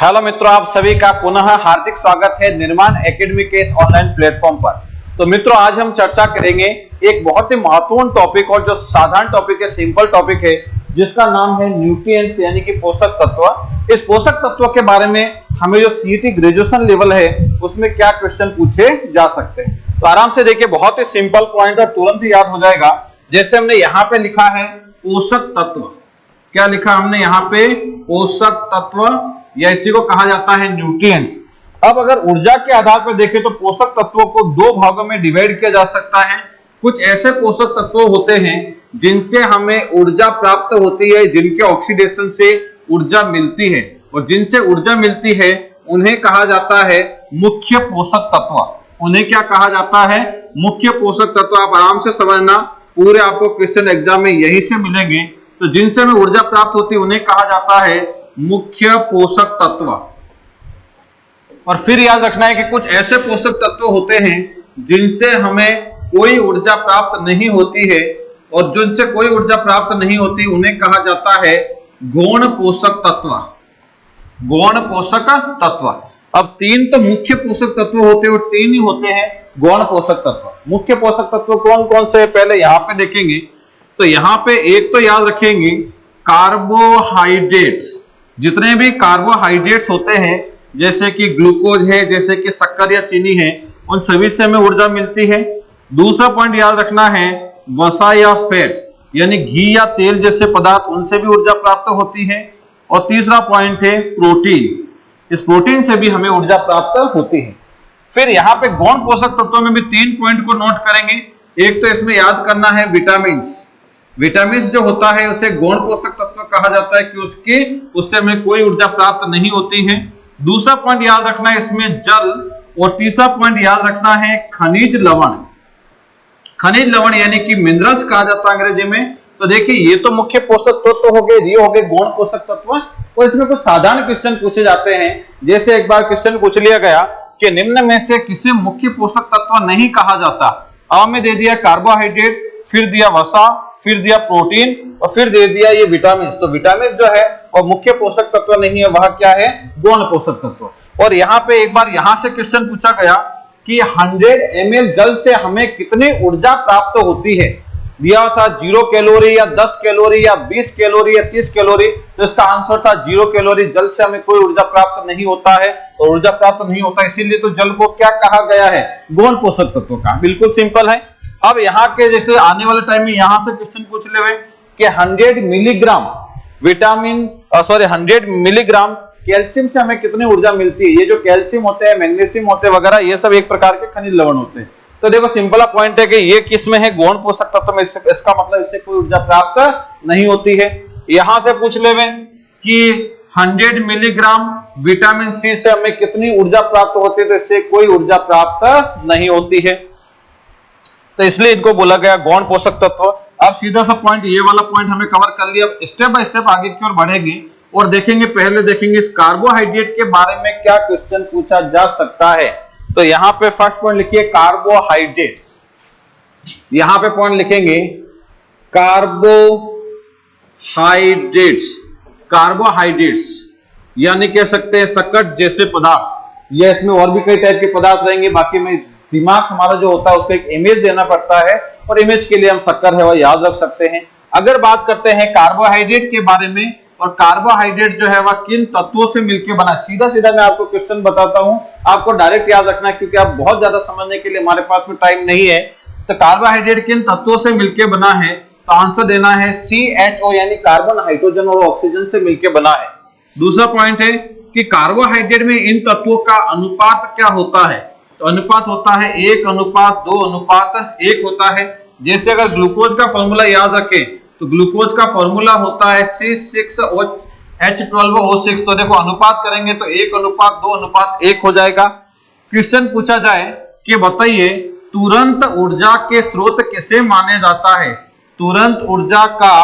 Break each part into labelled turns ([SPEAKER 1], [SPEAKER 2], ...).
[SPEAKER 1] Hello मित्रों, आप सभी का पुनः हार्दिक स्वागत है निर्माण एकेडमी के इस ऑनलाइन प्लेटफॉर्म पर। तो मित्रों, आज हम चर्चा करेंगे एक बहुत ही महत्वपूर्ण टॉपिक और जो साधारण टॉपिक है, सिंपल टॉपिक है, जिसका नाम है न्यूट्रिएंट्स यानी कि पोषक तत्व। इस पोषक तत्व के बारे में हमें जो सीईटी ग्रेजुएशन लेवल है उसमें क्या क्वेश्चन पूछे जा सकते हैं। तो आराम से देखिए, बहुत ही सिंपल पॉइंट और तुरंत ही याद हो जाएगा। जैसे हमने यहाँ पे लिखा है पोषक तत्व, क्या लिखा हमने यहाँ पे? पोषक तत्व, या इसी को कहा जाता है न्यूट्रिएंट्स। अब अगर ऊर्जा के आधार पर देखें तो पोषक तत्वों को दो भागों में डिवाइड किया जा सकता है। कुछ ऐसे पोषक तत्व होते हैं जिनसे हमें ऊर्जा प्राप्त होती है, जिनके ऑक्सीडेशन से ऊर्जा मिलती है, और जिनसे ऊर्जा मिलती है उन्हें कहा जाता है मुख्य पोषक तत्व। उन्हें क्या कहा जाता है? मुख्य पोषक तत्व। आप आराम से समझना, पूरे आपको क्वेश्चन एग्जाम में यही से मिलेंगे। तो जिनसे हमें ऊर्जा प्राप्त होती है उन्हें कहा जाता है मुख्य पोषक तत्व। और फिर याद रखना है कि कुछ ऐसे पोषक तत्व होते हैं जिनसे हमें कोई ऊर्जा प्राप्त नहीं होती है, और जिनसे कोई ऊर्जा प्राप्त नहीं होती उन्हें कहा जाता है गौण पोषक तत्व। गौण पोषक तत्व। अब तीन तो मुख्य पोषक तत्व होते हैं और तीन ही होते हैं गौण पोषक तत्व। मुख्य पोषक तत्व कौन कौन से पहले यहां पे देखेंगे। तो यहां पे एक तो याद रखेंगे कार्बोहाइड्रेट्स। जितने भी कार्बोहाइड्रेट्स होते हैं, जैसे कि ग्लूकोज है, जैसे कि शक्कर या चीनी है, उन सभी से हमें ऊर्जा मिलती है। दूसरा पॉइंट याद रखना है वसा या फैट, यानी घी या तेल जैसे पदार्थ, उनसे भी ऊर्जा प्राप्त होती है। और तीसरा पॉइंट है प्रोटीन। इस प्रोटीन से भी हमें ऊर्जा प्राप्त होती है। फिर यहाँ पे गौण पोषक तत्वों में भी तीन पॉइंट को नोट करेंगे। एक तो इसमें याद करना है विटामिन। विटामिन जो होता है उसे गौण पोषक तत्व कहा जाता है कि उससे हमें कोई ऊर्जा प्राप्त नहीं होती है। दूसरा पॉइंट याद रखना है इसमें जल, और तीसरा पॉइंट याद रखना है खनिज लवण। खनिज लवण यानी कि मिनरल्स कहा जाता है अंग्रेजी में। तो देखिए, ये तो मुख्य पोषक तत्व हो गए, ये हो गए गौण पोषक तत्व। और इसमें कुछ साधारण क्वेश्चन पूछे जाते हैं। जैसे एक बार क्वेश्चन पूछ लिया गया कि निम्न में से किसे मुख्य पोषक तत्व नहीं कहा जाता। अब में दे दिया कार्बोहाइड्रेट, फिर दिया वसा, फिर दिया प्रोटीन, और फिर दे दिया ये विटामिन। तो विटामिन जो है और मुख्य पोषक तत्व नहीं है, वह क्या है? गौण पोषक तत्व। और यहाँ पे एक बार यहां से क्वेश्चन पूछा गया कि 100 ml जल से हमें कितनी ऊर्जा प्राप्त होती है। दिया था 0 कैलोरी या 10 कैलोरी या 20 कैलोरी या 30 कैलोरी। तो इसका आंसर था 0 कैलोरी। जल से हमें कोई ऊर्जा प्राप्त नहीं होता है, और ऊर्जा प्राप्त नहीं होता इसीलिए तो जल को क्या कहा गया है? गौण पोषक तत्व का। बिल्कुल सिंपल है। अब यहाँ के जैसे आने वाले टाइम में यहां से क्वेश्चन पूछ ले कि 100 मिलीग्राम विटामिन 100 मिलीग्राम कैल्शियम से हमें कितनी ऊर्जा मिलती है। ये जो कैल्शियम होते हैं, मैग्नीशियम होते हैं वगैरह, ये सब एक प्रकार के खनिज लवण होते हैं। तो देखो, सिंपल पॉइंट है कि ये किसमें है? गौण पोषक तत्व में। इसका मतलब इससे कोई ऊर्जा प्राप्त नहीं होती है। यहां से पूछ ले कि 100 मिलीग्राम विटामिन सी से हमें कितनी ऊर्जा प्राप्त होती है। तो इससे कोई ऊर्जा प्राप्त नहीं होती है, तो इसलिए इनको बोला गया गौण पोषक तत्व। अब सीधा सा पॉइंट, ये वाला पॉइंट हमें कवर कर लिया। स्टेप बाय स्टेप आगे की ओर बढ़ेंगे और देखेंगे। पहले देखेंगे इस कार्बोहाइड्रेट के बारे में क्या क्वेश्चन पूछा जा सकता है। तो यहां पे फर्स्ट पॉइंट लिखिए कार्बोहाइड्रेट्स। यहां पे पॉइंट लिखेंगे कार्बोहाइड्रेट्स। कार्बोहाइड्रेट्स यानी कह सकते हैं शक्कर जैसे पदार्थ, या इसमें और भी कई टाइप के पदार्थ रहेंगे। बाकी में दिमाग हमारा जो होता है उसको एक इमेज देना पड़ता है, और इमेज के लिए हम शक्कर है वह याद रख सकते हैं। अगर बात करते हैं कार्बोहाइड्रेट के बारे में, और कार्बोहाइड्रेट जो है वह किन तत्वों से मिलकर बना, सीधा सीधा मैं आपको क्वेश्चन बताता हूं, आपको डायरेक्ट याद रखना है क्योंकि आप बहुत ज्यादा समझने के लिए हमारे पास में टाइम नहीं है। तो कार्बोहाइड्रेट किन तत्वों से मिलकर बना है? तो आंसर देना है CHO, यानी कार्बन, हाइड्रोजन और ऑक्सीजन से मिलकर बना है। दूसरा पॉइंट है कि कार्बोहाइड्रेट में इन तत्वों का अनुपात क्या होता है। तो अनुपात होता है 1:2:1 होता है। जैसे अगर ग्लूकोज का फॉर्मूला याद रखें तो ग्लूकोज का फॉर्मूला होता है C6H12O6। तो देखो, अनुपात करेंगे तो 1:2:1 हो जाएगा। क्वेश्चन पूछा जाए कि बताइए तुरंत ऊर्जा के स्रोत किसे माने जाता है। तुरंत ऊर्जा का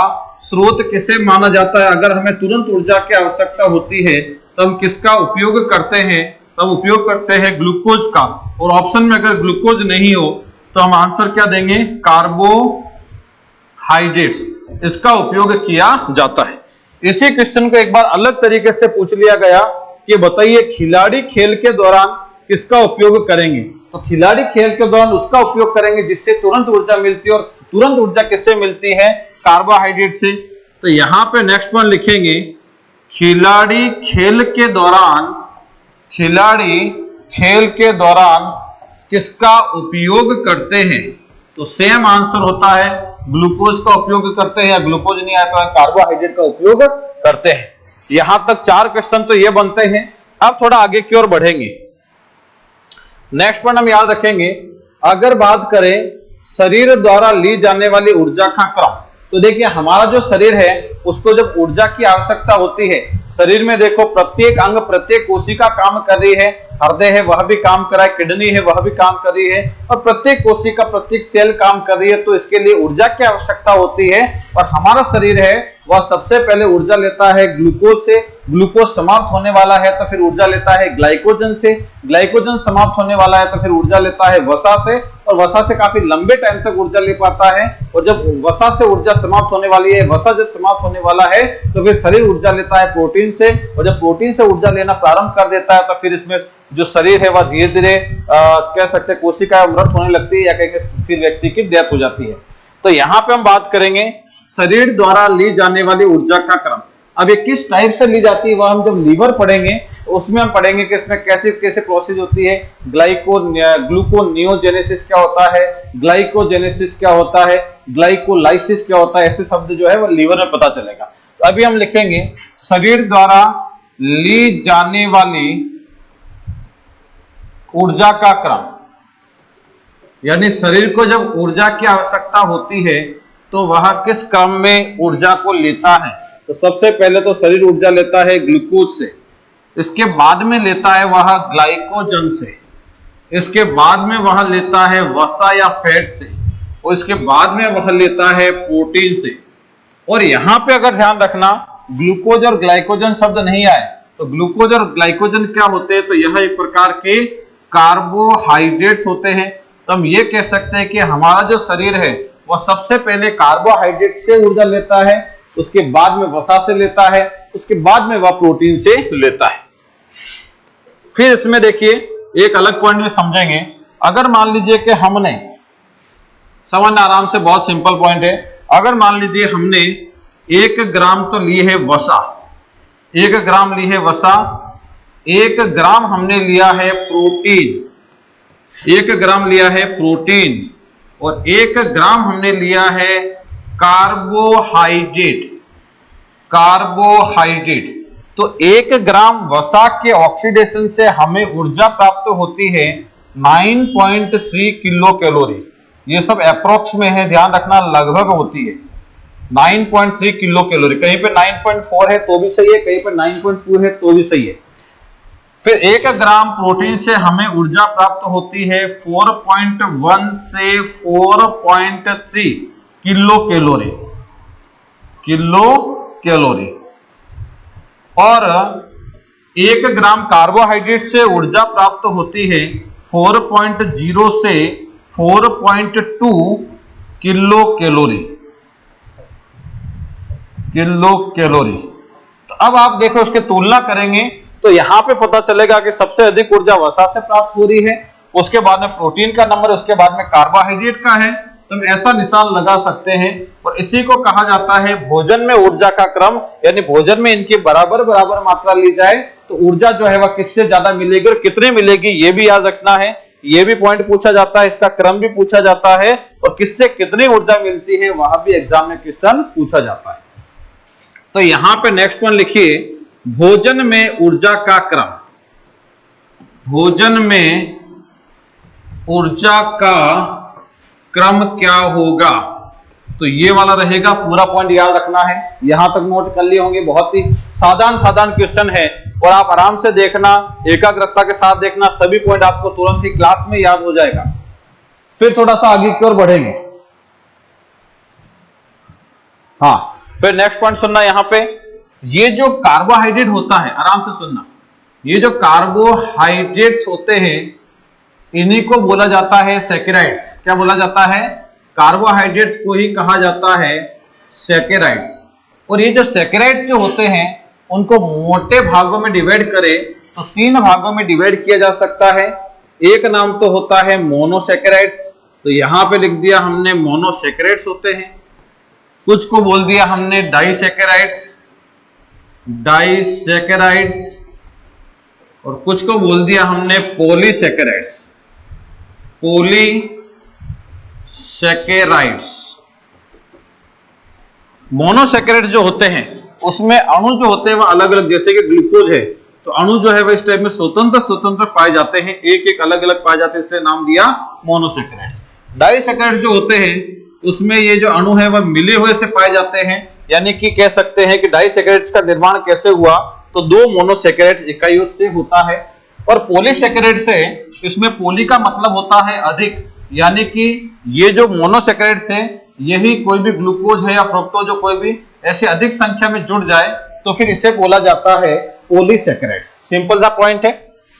[SPEAKER 1] स्रोत किसे माना जाता है? अगर हमें तुरंत ऊर्जा की आवश्यकता होती है तो हम किसका उपयोग करते हैं? तो हम उपयोग करते हैं ग्लूकोज का। और ऑप्शन में अगर ग्लूकोज नहीं हो तो हम आंसर क्या देंगे? कार्बोहाइड्रेट्स, इसका उपयोग किया जाता है। इसी क्वेश्चन को एक बार अलग तरीके से पूछ लिया गया कि बताइए खिलाड़ी खेल के दौरान किसका उपयोग करेंगे, तो खिलाड़ी खेल के दौरान उसका उपयोग करेंगे जिससे तुरंत ऊर्जा मिलती है, और तुरंत ऊर्जा किससे मिलती है, कार्बोहाइड्रेट से। तो यहां पे नेक्स्ट पॉइंट लिखेंगे खिलाड़ी खेल के दौरान किसका उपयोग करते हैं, तो सेम आंसर होता है ग्लूकोज का उपयोग करते हैं, या ग्लूकोज नहीं आया तो कार्बोहाइड्रेट का उपयोग करते हैं। यहां तक 4 क्वेश्चन तो ये बनते हैं। अब थोड़ा आगे की ओर बढ़ेंगे। नेक्स्ट पॉइंट हम याद रखेंगे, अगर बात करें शरीर द्वारा ली जाने वाली ऊर्जा का क्रम, तो देखिए हमारा जो शरीर है उसको जब ऊर्जा की आवश्यकता होती है, शरीर में देखो प्रत्येक अंग प्रत्येक कोशिका काम कर रही है, हृदय है वह भी काम कर रहा है, किडनी है वह भी काम कर रही है, और प्रत्येक कोशिका प्रत्येक सेल काम कर रही है, तो इसके लिए ऊर्जा की आवश्यकता होती है। और हमारा शरीर है वह सबसे पहले ऊर्जा लेता है ग्लूकोज से, ग्लूकोज समाप्त होने वाला है तो फिर ऊर्जा लेता है ग्लाइकोजन से, ग्लाइकोजन समाप्त होने वाला है तो फिर ऊर्जा लेता है वसा से, और वसा से काफी लंबे टाइम तक ऊर्जा ले पाता है। और जब वसा से ऊर्जा समाप्त होने वाली है, वसा जब समाप्त होने वाला है तो फिर शरीर ऊर्जा लेता है प्रोटीन से, और जब प्रोटीन से ऊर्जा लेना प्रारंभ कर देता है तो फिर इसमें जो शरीर है वह धीरे धीरे कह सकते हैं कोशिकाएं मृत होने लगती है, या कहेंगे फिर व्यक्ति की डेथ हो जाती है। तो यहाँ पे हम बात करेंगे शरीर द्वारा ली जाने वाली ऊर्जा का क्रम। अब ये किस टाइप से ली जाती है वह हम जब लीवर पढ़ेंगे तो उसमें हम पढ़ेंगे कि इसमें कैसे कैसे प्रोसेस होती है, ग्लूकोनियोजेनेसिस क्या होता है, ग्लाइकोजेनेसिस क्या होता है, ग्लाइकोलाइसिस क्या होता है, ऐसे शब्द जो है वो लीवर में पता चलेगा। तो अभी हम लिखेंगे शरीर द्वारा ली जाने वाली ऊर्जा का क्रम, यानी शरीर को जब ऊर्जा की आवश्यकता होती है तो वह किस क्रम में ऊर्जा को लेता है। तो सबसे पहले तो शरीर ऊर्जा लेता है ग्लूकोज से, इसके बाद में लेता है वह ग्लाइकोजन से, इसके बाद में वह लेता है वसा या फैट से, और इसके बाद में वह लेता है प्रोटीन से। और यहां पे अगर ध्यान रखना ग्लूकोज और ग्लाइकोजन शब्द नहीं आए, तो ग्लूकोज और ग्लाइकोजन क्या होते हैं, तो यह एक प्रकार के कार्बोहाइड्रेट्स होते हैं। तो हम ये कह सकते हैं कि हमारा जो शरीर है वह सबसे पहले कार्बोहाइड्रेट से ऊर्जा लेता है, उसके बाद में वसा से लेता है, उसके बाद में वह प्रोटीन से लेता है। फिर इसमें देखिए एक अलग पॉइंट में समझेंगे, अगर मान लीजिए कि हमने समझना आराम से, बहुत सिंपल पॉइंट है, अगर मान लीजिए हमने 1 ग्राम तो ली है वसा, 1 ग्राम ली है वसा, 1 ग्राम हमने लिया है प्रोटीन, 1 ग्राम लिया है प्रोटीन, और 1 ग्राम हमने लिया है कार्बोहाइड्रेट। तो 1 ग्राम वसा के ऑक्सीडेशन से हमें ऊर्जा प्राप्त होती है 9.3 किलो कैलोरी। ये सब अप्रोक्स में है, ध्यान रखना लगभग होती है 9.3 किलो कैलोरी, कहीं पे 9.4 है तो भी सही है, कहीं पे 9.2 है तो भी सही है। फिर 1 ग्राम प्रोटीन से हमें ऊर्जा प्राप्त होती है 4.1 से 4.3 किलो कैलोरी। और 1 ग्राम कार्बोहाइड्रेट से ऊर्जा प्राप्त होती है 4.0 से 4.2 किलो कैलोरी। तो अब आप देखो उसकी तुलना करेंगे तो यहां पे पता चलेगा कि सबसे अधिक ऊर्जा वसा से प्राप्त हो रही है, उसके बाद में प्रोटीन का नंबर, उसके बाद में कार्बोहाइड्रेट का है। तो हम ऐसा निशान लगा सकते हैं, और इसी को कहा जाता है भोजन में ऊर्जा का क्रम, यानी भोजन में इनकी बराबर मात्रा ली जाए तो ऊर्जा जो है वह किससे ज्यादा मिलेगी और कितने मिलेगी, ये भी याद रखना है। ये भी पॉइंट पूछा जाता है, इसका क्रम भी पूछा जाता है, और किससे कितनी ऊर्जा मिलती है वह भी एग्जाम में क्वेश्चन पूछा जाता है। तो यहां पे नेक्स्ट पॉइंट लिखिए, भोजन में ऊर्जा का क्रम, भोजन में ऊर्जा का क्रम क्या होगा, तो ये वाला रहेगा, पूरा पॉइंट याद रखना है। यहां तक नोट कर लिए होंगे, बहुत ही साधारण क्वेश्चन है, और आप आराम से देखना, एकाग्रता के साथ देखना, सभी पॉइंट आपको तुरंत ही क्लास में याद हो जाएगा। फिर थोड़ा सा आगे की ओर बढ़ेंगे। हाँ, फिर नेक्स्ट पॉइंट सुनना, यहां पे ये जो कार्बोहाइड्रेट होता है, आराम से सुनना, ये जो कार्बोहाइड्रेट्स होते हैं इन्हीं को बोला जाता है सैकेराइड्स। क्या बोला जाता है? कार्बोहाइड्रेट्स को ही कहा जाता है सैकेराइड्स। और ये जो सैकेराइड्स जो होते हैं उनको मोटे भागों में डिवाइड करें तो तीन भागों में डिवाइड किया जा सकता है। एक नाम तो होता है मोनोसैकेराइड्स, तो यहां पे लिख दिया हमने मोनोसैकेराइड्स होते हैं। कुछ को बोल दिया हमने डाइसैकेराइड्स, और कुछ को बोल दिया हमने पॉलीसैकेराइड्स, पॉलीसैकेराइड्स। मोनोसैकेराइड्स जो होते हैं उसमें अणु जो होते हैं वो अलग अलग, जैसे कि ग्लूकोज है तो अणु जो है वो इस टाइप में स्वतंत्र पाए जाते हैं, एक एक अलग अलग पाए जाते हैं, इसलिए नाम दिया मोनोसैकेराइड्स। डाइसैकेराइड्स जो होते हैं उसमें ये जो अणु है वह मिले हुए से पाए जाते हैं, यानी कि कह सकते हैं कि डाइसैकेराइड्स का निर्माण कैसे हुआ, तो दो मोनोसैकेराइड्स इकाइयों से होता है। और पॉलीसैकेराइड से, इसमें पॉली का मतलब होता है अधिक, यानी कि ये जो मोनोसैकेराइड्स है यही कोई भी ग्लूकोज है या फ्रुक्टोज, कोई भी ऐसे अधिक संख्या में जुड़ जाए तो फिर इसे बोला जाता है पॉलीसैकेराइड्स। सिंपल सा पॉइंट है।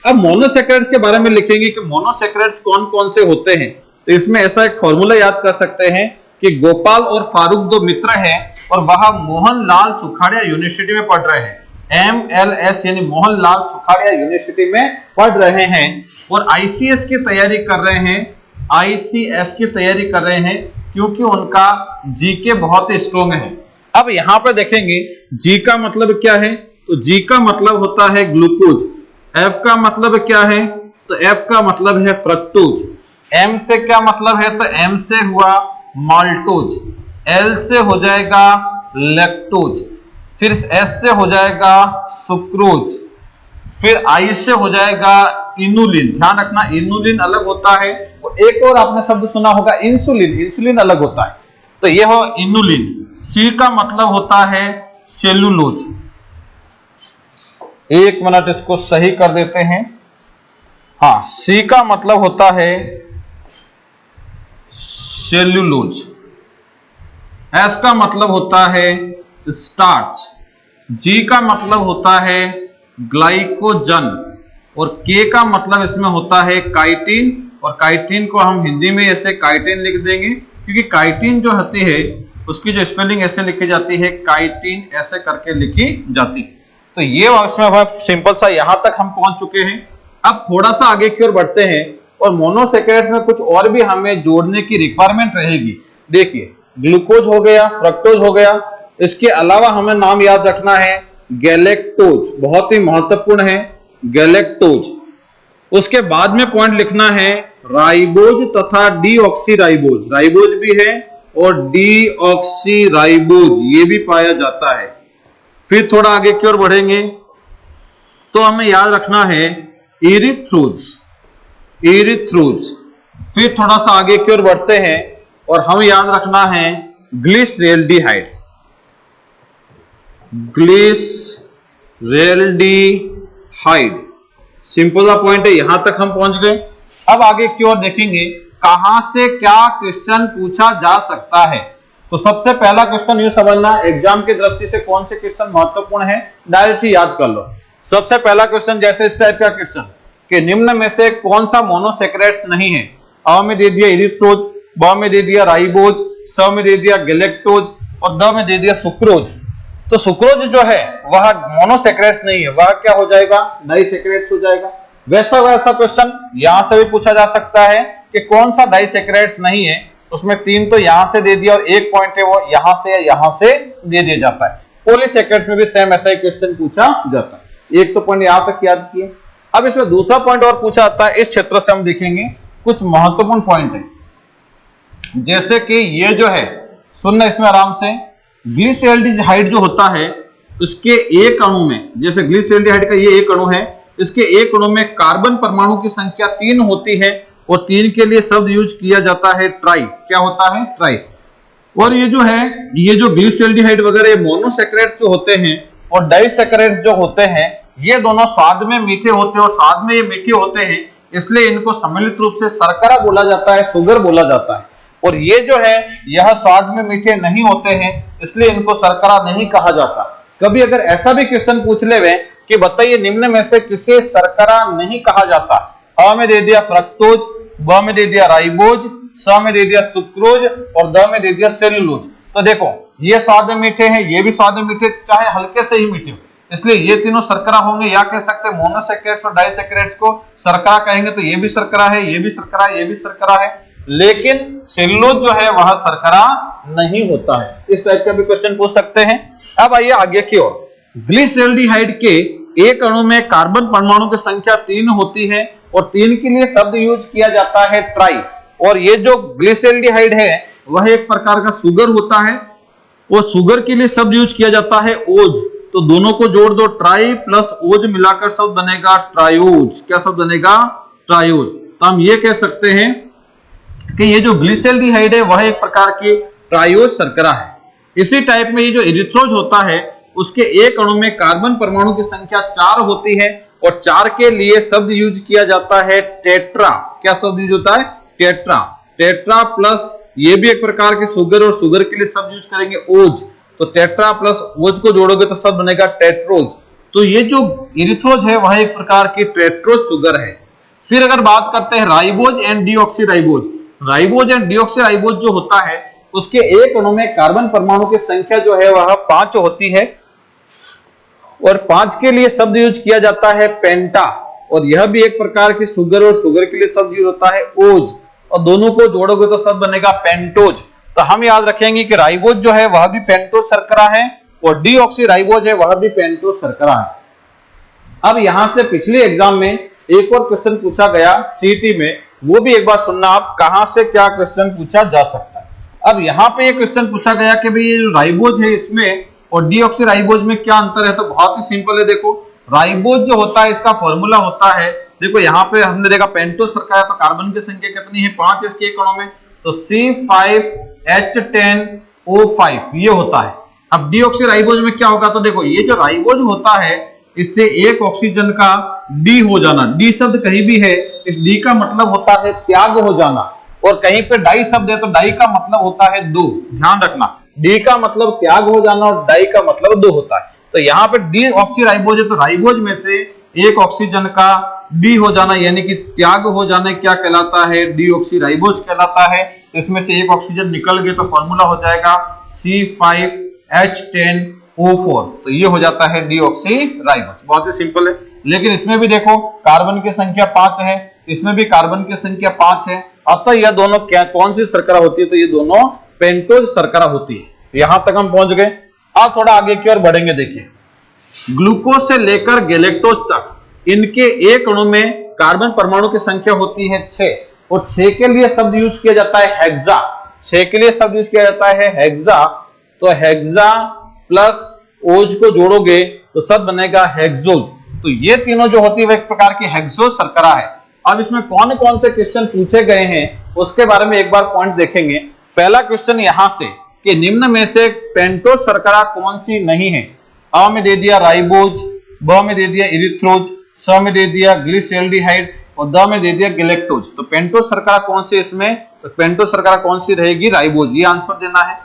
[SPEAKER 1] अब मोनोसैकेराइड्स के बारे में लिखेंगे कि मोनोसैकेराइड्स कौन कौन से होते हैं, तो इसमें ऐसा एक फॉर्मूला याद कर सकते हैं कि गोपाल और फारूक दो मित्र हैं और वह मोहनलाल सुखाड़िया यूनिवर्सिटी में पढ़ रहे हैं। MLS यानी मोहनलाल सुखाड़िया यूनिवर्सिटी में पढ़ रहे हैं और ICS की तैयारी कर रहे हैं, ICS की तैयारी कर रहे हैं क्योंकि उनका जीके बहुत ही स्ट्रॉन्ग है। अब यहां पर देखेंगे जी का मतलब क्या है, तो जी का मतलब होता है ग्लूकोज। F का मतलब क्या है, तो F का मतलब है फ्रक्टोज। M से क्या मतलब है, तो M से हुआ माल्टोज। L से हो जाएगा लैक्टोज, फिर S से हो जाएगा सुक्रोज, फिर I से हो जाएगा इनुलिन। ध्यान रखना इनुलिन अलग होता है, और एक और आपने शब्द सुना होगा इंसुलिन, इंसुलिन अलग होता है, तो यह हो इनुलिन। C का मतलब होता है सेलुलोज। एक मिनट इसको सही कर देते हैं। हाँ, C का मतलब होता है सेलुलोज। S का मतलब होता है स्टार्च। G का मतलब होता है ग्लाइकोजन, और K का मतलब इसमें होता है काइटिन, और काइटिन को हम हिंदी में ऐसे काइटिन लिख देंगे क्योंकि काइटिन जो होती है उसकी जो स्पेलिंग ऐसे लिखी जाती है, काइटिन ऐसे करके लिखी जाती है। तो ये इसमें सिंपल सा यहां तक हम पहुंच चुके हैं। अब थोड़ा सा आगे की ओर बढ़ते हैं और मोनोसैकेराइड्स में कुछ और भी हमें जोड़ने की रिक्वायरमेंट रहेगी। देखिए ग्लूकोज हो गया, फ्रक्टोज हो गया, इसके अलावा हमें नाम याद रखना है गैलेक्टोज, बहुत ही महत्वपूर्ण है गैलेक्टोज। उसके बाद में पॉइंट लिखना है राइबोज तथा डीऑक्सीराइबोज, राइबोज भी है और डीऑक्सीराइबोज ये भी पाया जाता है। फिर थोड़ा आगे की ओर बढ़ेंगे तो हमें याद रखना है इरिथ्रोज, इरिथ्रोज। फिर थोड़ा सा आगे की ओर बढ़ते हैं और हमें याद रखना है ग्लिसरेल्डिहाइड, ग्लिसरेल्डिहाइड। सिंपल सा पॉइंट है, यहां तक हम पहुंच गए। अब आगे की ओर देखेंगे कहां से क्या क्वेश्चन पूछा जा सकता है। तो सबसे पहला क्वेश्चन यू समझना, एग्जाम की दृष्टि से कौन से क्वेश्चन महत्वपूर्ण है डायरेक्ट याद कर लो। सबसे पहला क्वेश्चन जैसे इस टाइप का क्वेश्चन कि निम्न में से कौन सा मोनोसैकेराइड्स नहीं है। अ में दे दिया इरिथ्रोज, ब में दे दिया राइबोज, स में दे दिया गैलेक्टोज और द में दे दिया सुक्रोज। तो सुक्रोज जो है वह मोनोसैकेराइड्स नहीं है, वह क्या हो जाएगा, डाइसैकेराइड्स हो जाएगा। वैसा क्वेश्चन यहां से भी पूछा जा सकता है कि कौन सा डाइसैकेराइड्स नहीं है। उसमें तीन तो यहां से दे दिया और एक पॉइंट है वो यहां से दे दिया जाता है। पॉलीसैकेराइड्स में भी सेम ऐसा ही क्वेश्चन पूछा जाता है। एक तो पॉइंट यहां तक याद किए। अब इसमें दूसरा पॉइंट और पूछा जाता है, इस क्षेत्र से हम देखेंगे कुछ महत्वपूर्ण पॉइंट है, जैसे कि ये जो है सुनना इसमें आराम से, ग्लिसरेल्डिहाइड जो होता है उसके एक अणु में, जैसे ग्लिसरेल्डिहाइड का ये एक अणु है, इसके एक अणु में कार्बन परमाणु की संख्या 3 होती है और 3 के लिए शब्द यूज किया जाता है ट्राई। क्या होता है, ट्राई। और ये जो है, ये जो ग्लिसरेल्डिहाइड वगैरह मोनोसैकेराइड्स जो होते हैं और डाइसैकेराइड्स जो होते हैं, ये दोनों स्वाद में मीठे होते हैं और स्वाद में ये मीठे होते हैं, इसलिए इनको सम्मिलित रूप से शर्करा बोला जाता है, शुगर बोला जाता है। और ये जो है यह स्वाद में मीठे नहीं होते हैं, इसलिए इनको शर्करा नहीं कहा जाता। कभी अगर ऐसा भी क्वेश्चन पूछ ले वे कि बताइए निम्न में से किसे शर्करा नहीं कहा जाता, अ में दे दिया फ्रक्टोज, ब में दे दिया राइबोज, स में दे दिया सुक्रोज और द में दे दिया सेलुलोज। तो देखो ये स्वाद में मीठे हैं, ये भी स्वाद में मीठे, चाहे हल्के से ही मीठे हो, इसलिए ये तीनों शर्करा होंगे, या कह सकते हैं मोनोसैकेराइड्स और डाइसैकेराइड्स को शर्करा कहेंगे, तो ये भी शर्करा है, ये भी शर्करा है, ये भी शर्करा है, लेकिन सेलुलोज जो है वह शर्करा नहीं होता है। इस टाइप का भी क्वेश्चन पूछ सकते हैं। अब आइए आगे की ओर। ग्लिसरॉल्डिहाइड के एक अणु में कार्बन परमाणु की संख्या 3 होती है और 3 के लिए शब्द यूज किया जाता है ट्राई। और ये जो ग्लिसरॉल्डिहाइड है वह एक प्रकार का शुगर होता है और शुगर के लिए शब्द यूज किया जाता है ओज। तो दोनों को जोड़ दो, ट्राई प्लस ओज मिलाकर शब्द बनेगा ट्रायोज। क्या शब्द बनेगा? ट्रायोज। तो हम ये कह सकते हैं कि ये जो ग्लिसरॉल्डिहाइड है वह एक प्रकार की ट्रायोज शर्करा है। इसी टाइप में ये जो इरिथ्रोज होता है उसके एक अणु में कार्बन परमाणु की संख्या 4 होती है और 4 के लिए शब्द यूज किया जाता है टेट्रा। क्या शब्द यूज होता है? टेट्रा। टेट्रा प्लस ये भी एक प्रकार के शुगर और शुगर के लिए शब्द यूज करेंगे ओज। तो टेट्रा प्लस ओज को जोड़ोगे तो शब्द बनेगा टेट्रोज। तो ये जो इरिथ्रोज है वह एक प्रकार की टेट्रोज शुगर है। फिर अगर बात करते हैं ribose and deoxyribose. Ribose and deoxyribose जो होता है उसके एक अणु में कार्बन परमाणु की संख्या जो है वह 5 होती है और 5 के लिए शब्द यूज किया जाता है पेंटा। और यह भी एक प्रकार की शुगर और शुगर के लिए शब्द यूज होता है ओज। और दोनों को जोड़ोगे तो शब्द बनेगा पेंटोज। तो हम याद रखेंगे कि राइबोज जो है वह भी पेंटोज शर्करा है और डीऑक्सीराइबोज है वह भी पेंटोज शर्करा है। अब यहां से पिछले एग्जाम में एक और क्वेश्चन पूछा गया सीटी में, वो भी एक बार सुनना आप, कहां से क्या क्वेश्चन पूछा जा सकता है। अब यहाँ पे ये क्वेश्चन पूछा गया कि भाई ये जो राइबोज है इसमें और डीऑक्सीराइबोज में क्या अंतर है। तो बहुत ही सिंपल है, देखो राइबोज जो होता है इसका फॉर्मूला होता है, देखो यहाँ पे हमने देखा पेंटोज शर्करा है तो कार्बन की संख्या कितनी है? 5 इसके एक अणु में, तो C5H10O5 ये होता है। अब डीऑक्सीराइबोज में क्या होगा? तो देखो ये जो राइबोज होता है इससे एक ऑक्सीजन का डी हो जाना, डी शब्द कहीं भी है इस डी का मतलब होता है त्याग हो जाना, और कहीं पे डाई शब्द है तो डाई का मतलब होता है 2। ध्यान रखना, डी का मतलब त्याग हो जाना और डाई का मतलब 2 होता है। तो यहाँ पे डीऑक्सीराइबोज है तो राइबोज में से एक ऑक्सीजन का डी हो जाना यानी कि त्याग हो जाना क्या कहलाता है? डीऑक्सीराइबोज कहलाता है। इसमें से एक ऑक्सीजन निकल गया तो फॉर्मूला हो जाएगा C5H10O4। तो ये हो जाता है डीऑक्सीराइबोज। बहुत ही सिंपल है। लेकिन इसमें भी देखो कार्बन की संख्या 5 है, इसमें भी कार्बन की संख्या 5 है, अतः यह दोनों क्या कौन सी शर्करा होती है? तो ये दोनों पेंटोज शर्करा होती है। यहां तक हम पहुंच गए। अब थोड़ा आगे की ओर बढ़ेंगे। देखिए ग्लूकोज से लेकर गैलेक्टोज तक इनके एक अणु में कार्बन परमाणु की संख्या होती है 6 और 6 के लिए शब्द यूज किया जाता है हेक्सा। 6 के लिए शब्द यूज किया जाता है हेक्सा। तो हेक्सा प्लस ओज को जोड़ोगे तो शब्द बनेगा हेक्सोज। तो ये तीनों जो होती है वह एक प्रकार की हेक्सोज शर्करा है। अब इसमें कौन कौन से क्वेश्चन पूछे गए हैं उसके बारे में एक बार पॉइंट देखेंगे। पहला क्वेश्चन यहां से कि निम्न में से पेंटोज शर्करा कौन सी नहीं है? अ में दे दिया राइबोज, ब में दे दिया इरिथ्रोज, स में दे दिया ग्लिसरॉल्डिहाइड और द में दे दिया गैलेक्टोज। तो पेंटोज शर्करा कौन सी इसमें? तो पेंटोज शर्करा कौन सी रहेगी? राइबोज। ये आंसर देना है।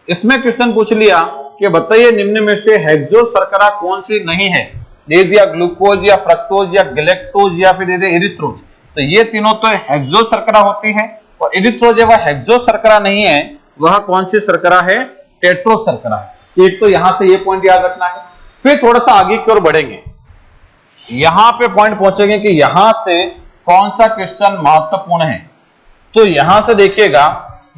[SPEAKER 1] इसमें क्वेश्चन पूछ लिया कि बताइए निम्न में से हेक्सोज शर्करा कौन सी नहीं है? दे दिया ग्लूकोज या फ्रक्टोज या गैलेक्टोज या फिर दे दिया इरिथ्रोज। तो ये तीनों तो हेक्सोज शर्करा होती है और इरिथ्रोज है वह हेक्सोज शर्करा नहीं है, वह कौन सी शर्करा है? टेट्रोज शर्करा है। एक तो यहां से ये पॉइंट याद रखना है। फिर थोड़ा सा आगे की ओर बढ़ेंगे, यहां पे पॉइंट पहुंचेंगे कि यहां से कौन सा क्वेश्चन महत्वपूर्ण है। तो यहां से देखिएगा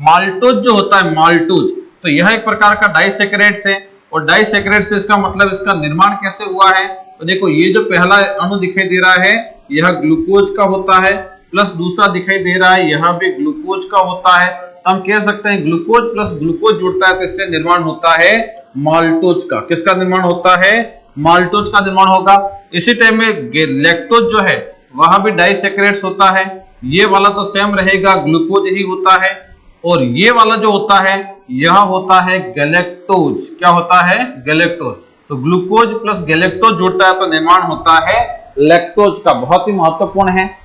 [SPEAKER 1] माल्टोज जो होता है माल्टोज, तो यह एक प्रकार का डाइसैकेराइड्स है और डाइसैकेराइड से इसका मतलब इसका निर्माण कैसे हुआ है? तो देखो ये जो पहला अणु दिखाई दे रहा है यह ग्लूकोज का होता है, प्लस दूसरा दिखाई दे रहा है यह भी ग्लूकोज का होता है। तो हम कह सकते हैं ग्लूकोज प्लस ग्लूकोज जुड़ता है तो इससे निर्माण होता है माल्टोज का। किसका निर्माण होता है? माल्टोज का निर्माण होगा। इसी टाइम में लैक्टोज जो है वह भी डाइसैकेराइड्स होता है। ये वाला तो सेम रहेगा, ग्लूकोज ही होता है। और ये वाला जो होता है यह होता है गैलेक्टोज। क्या होता है? गैलेक्टोज। तो ग्लूकोज प्लस गैलेक्टोज जुड़ता है तो निर्माण होता है लैक्टोज का। बहुत ही महत्वपूर्ण है।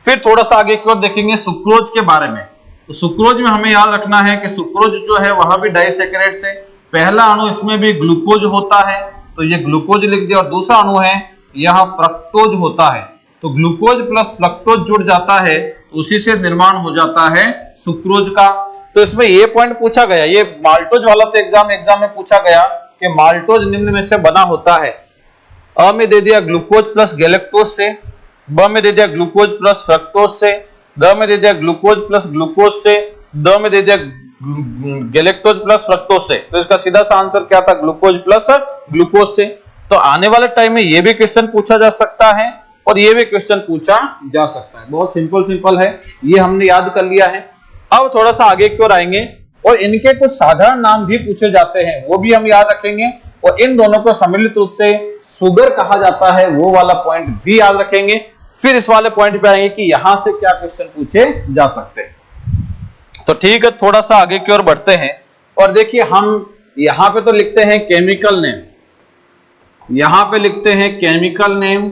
[SPEAKER 1] फिर थोड़ा सा आगे की ओर देखेंगे सुक्रोज के बारे में। तो सुक्रोज में हमें याद रखना है कि सुक्रोज जो है वह भी डाइसैकेराइड्स है। पहला अणु इसमें भी ग्लूकोज होता है तो ये ग्लूकोज लिख दिया और दूसरा अणु है यह फ्रक्टोज होता है। तो ग्लूकोज प्लस फ्रक्टोज जुड़ जाता है तो उसी से निर्माण हो जाता है सुक्रोज का। तो इसमें ये पॉइंट पूछा गया, ये माल्टोज वाला तो एग्जाम में पूछा गया कि माल्टोज निम्न में से बना होता है। अ में दे दिया ग्लूकोज प्लस गैलेक्टोज से, ब में दे दिया ग्लूकोज प्लस फ्रक्टोज से, द में दे दिया ग्लूकोज प्लस ग्लूकोज से, द में दे दिया गैलेक्टोज प्लस फ्रक्टोज से। तो इसका सीधा सा आंसर क्या था, ग्लूकोज प्लस ग्लूकोज से। तो आने वाले टाइम में ये भी क्वेश्चन पूछा जा सकता है और ये भी क्वेश्चन पूछा जा सकता है। बहुत सिंपल है, ये हमने याद कर लिया है। अब थोड़ा सा आगे की ओर आएंगे और इनके कुछ साधारण नाम भी पूछे जाते हैं, वो भी हम याद रखेंगे और इन दोनों को सम्मिलित रूप से सुगर कहा जाता है, वो वाला पॉइंट भी याद रखेंगे। फिर इस वाले पॉइंट पे आएंगे कि यहां से क्या क्वेश्चन पूछे जा सकते हैं। तो ठीक है, थोड़ा सा आगे की ओर बढ़ते हैं और देखिए हम यहां पे तो लिखते हैं केमिकल नेम, यहां पे लिखते हैं केमिकल नेम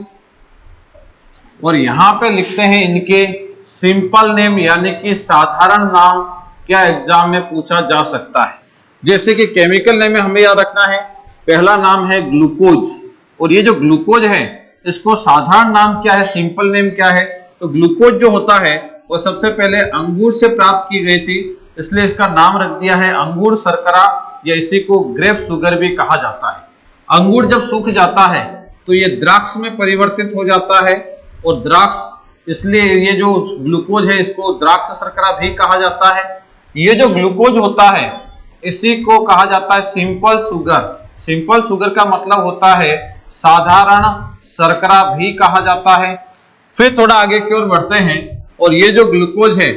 [SPEAKER 1] और यहां पे लिखते हैं इनके सिंपल नेम यानी कि साधारण नाम। क्या एग्जाम में पूछा जा सकता है, जैसे कि केमिकल नेम में हमें याद रखना है, पहला नाम है ग्लूकोज और ये जो ग्लूकोज है इसको साधारण नाम क्या है, सिंपल नेम क्या है। तो ग्लूकोज जो होता है वो सबसे पहले अंगूर से प्राप्त की गई थी, इसलिए इसका नाम रख दिया है अंगूर शर्करा या इसी को ग्रेप शुगर भी कहा जाता है। अंगूर जब सूख जाता है तो ये द्राक्ष में परिवर्तित हो जाता है और द्राक्ष, इसलिए ये जो ग्लूकोज है इसको द्राक्ष शर्करा भी कहा जाता है। ये जो ग्लूकोज होता है इसी को कहा जाता है सिंपल शुगर। सिंपल शुगर का मतलब होता है साधारण शर्करा भी कहा जाता है। फिर थोड़ा आगे की ओर बढ़ते हैं और ये जो ग्लूकोज है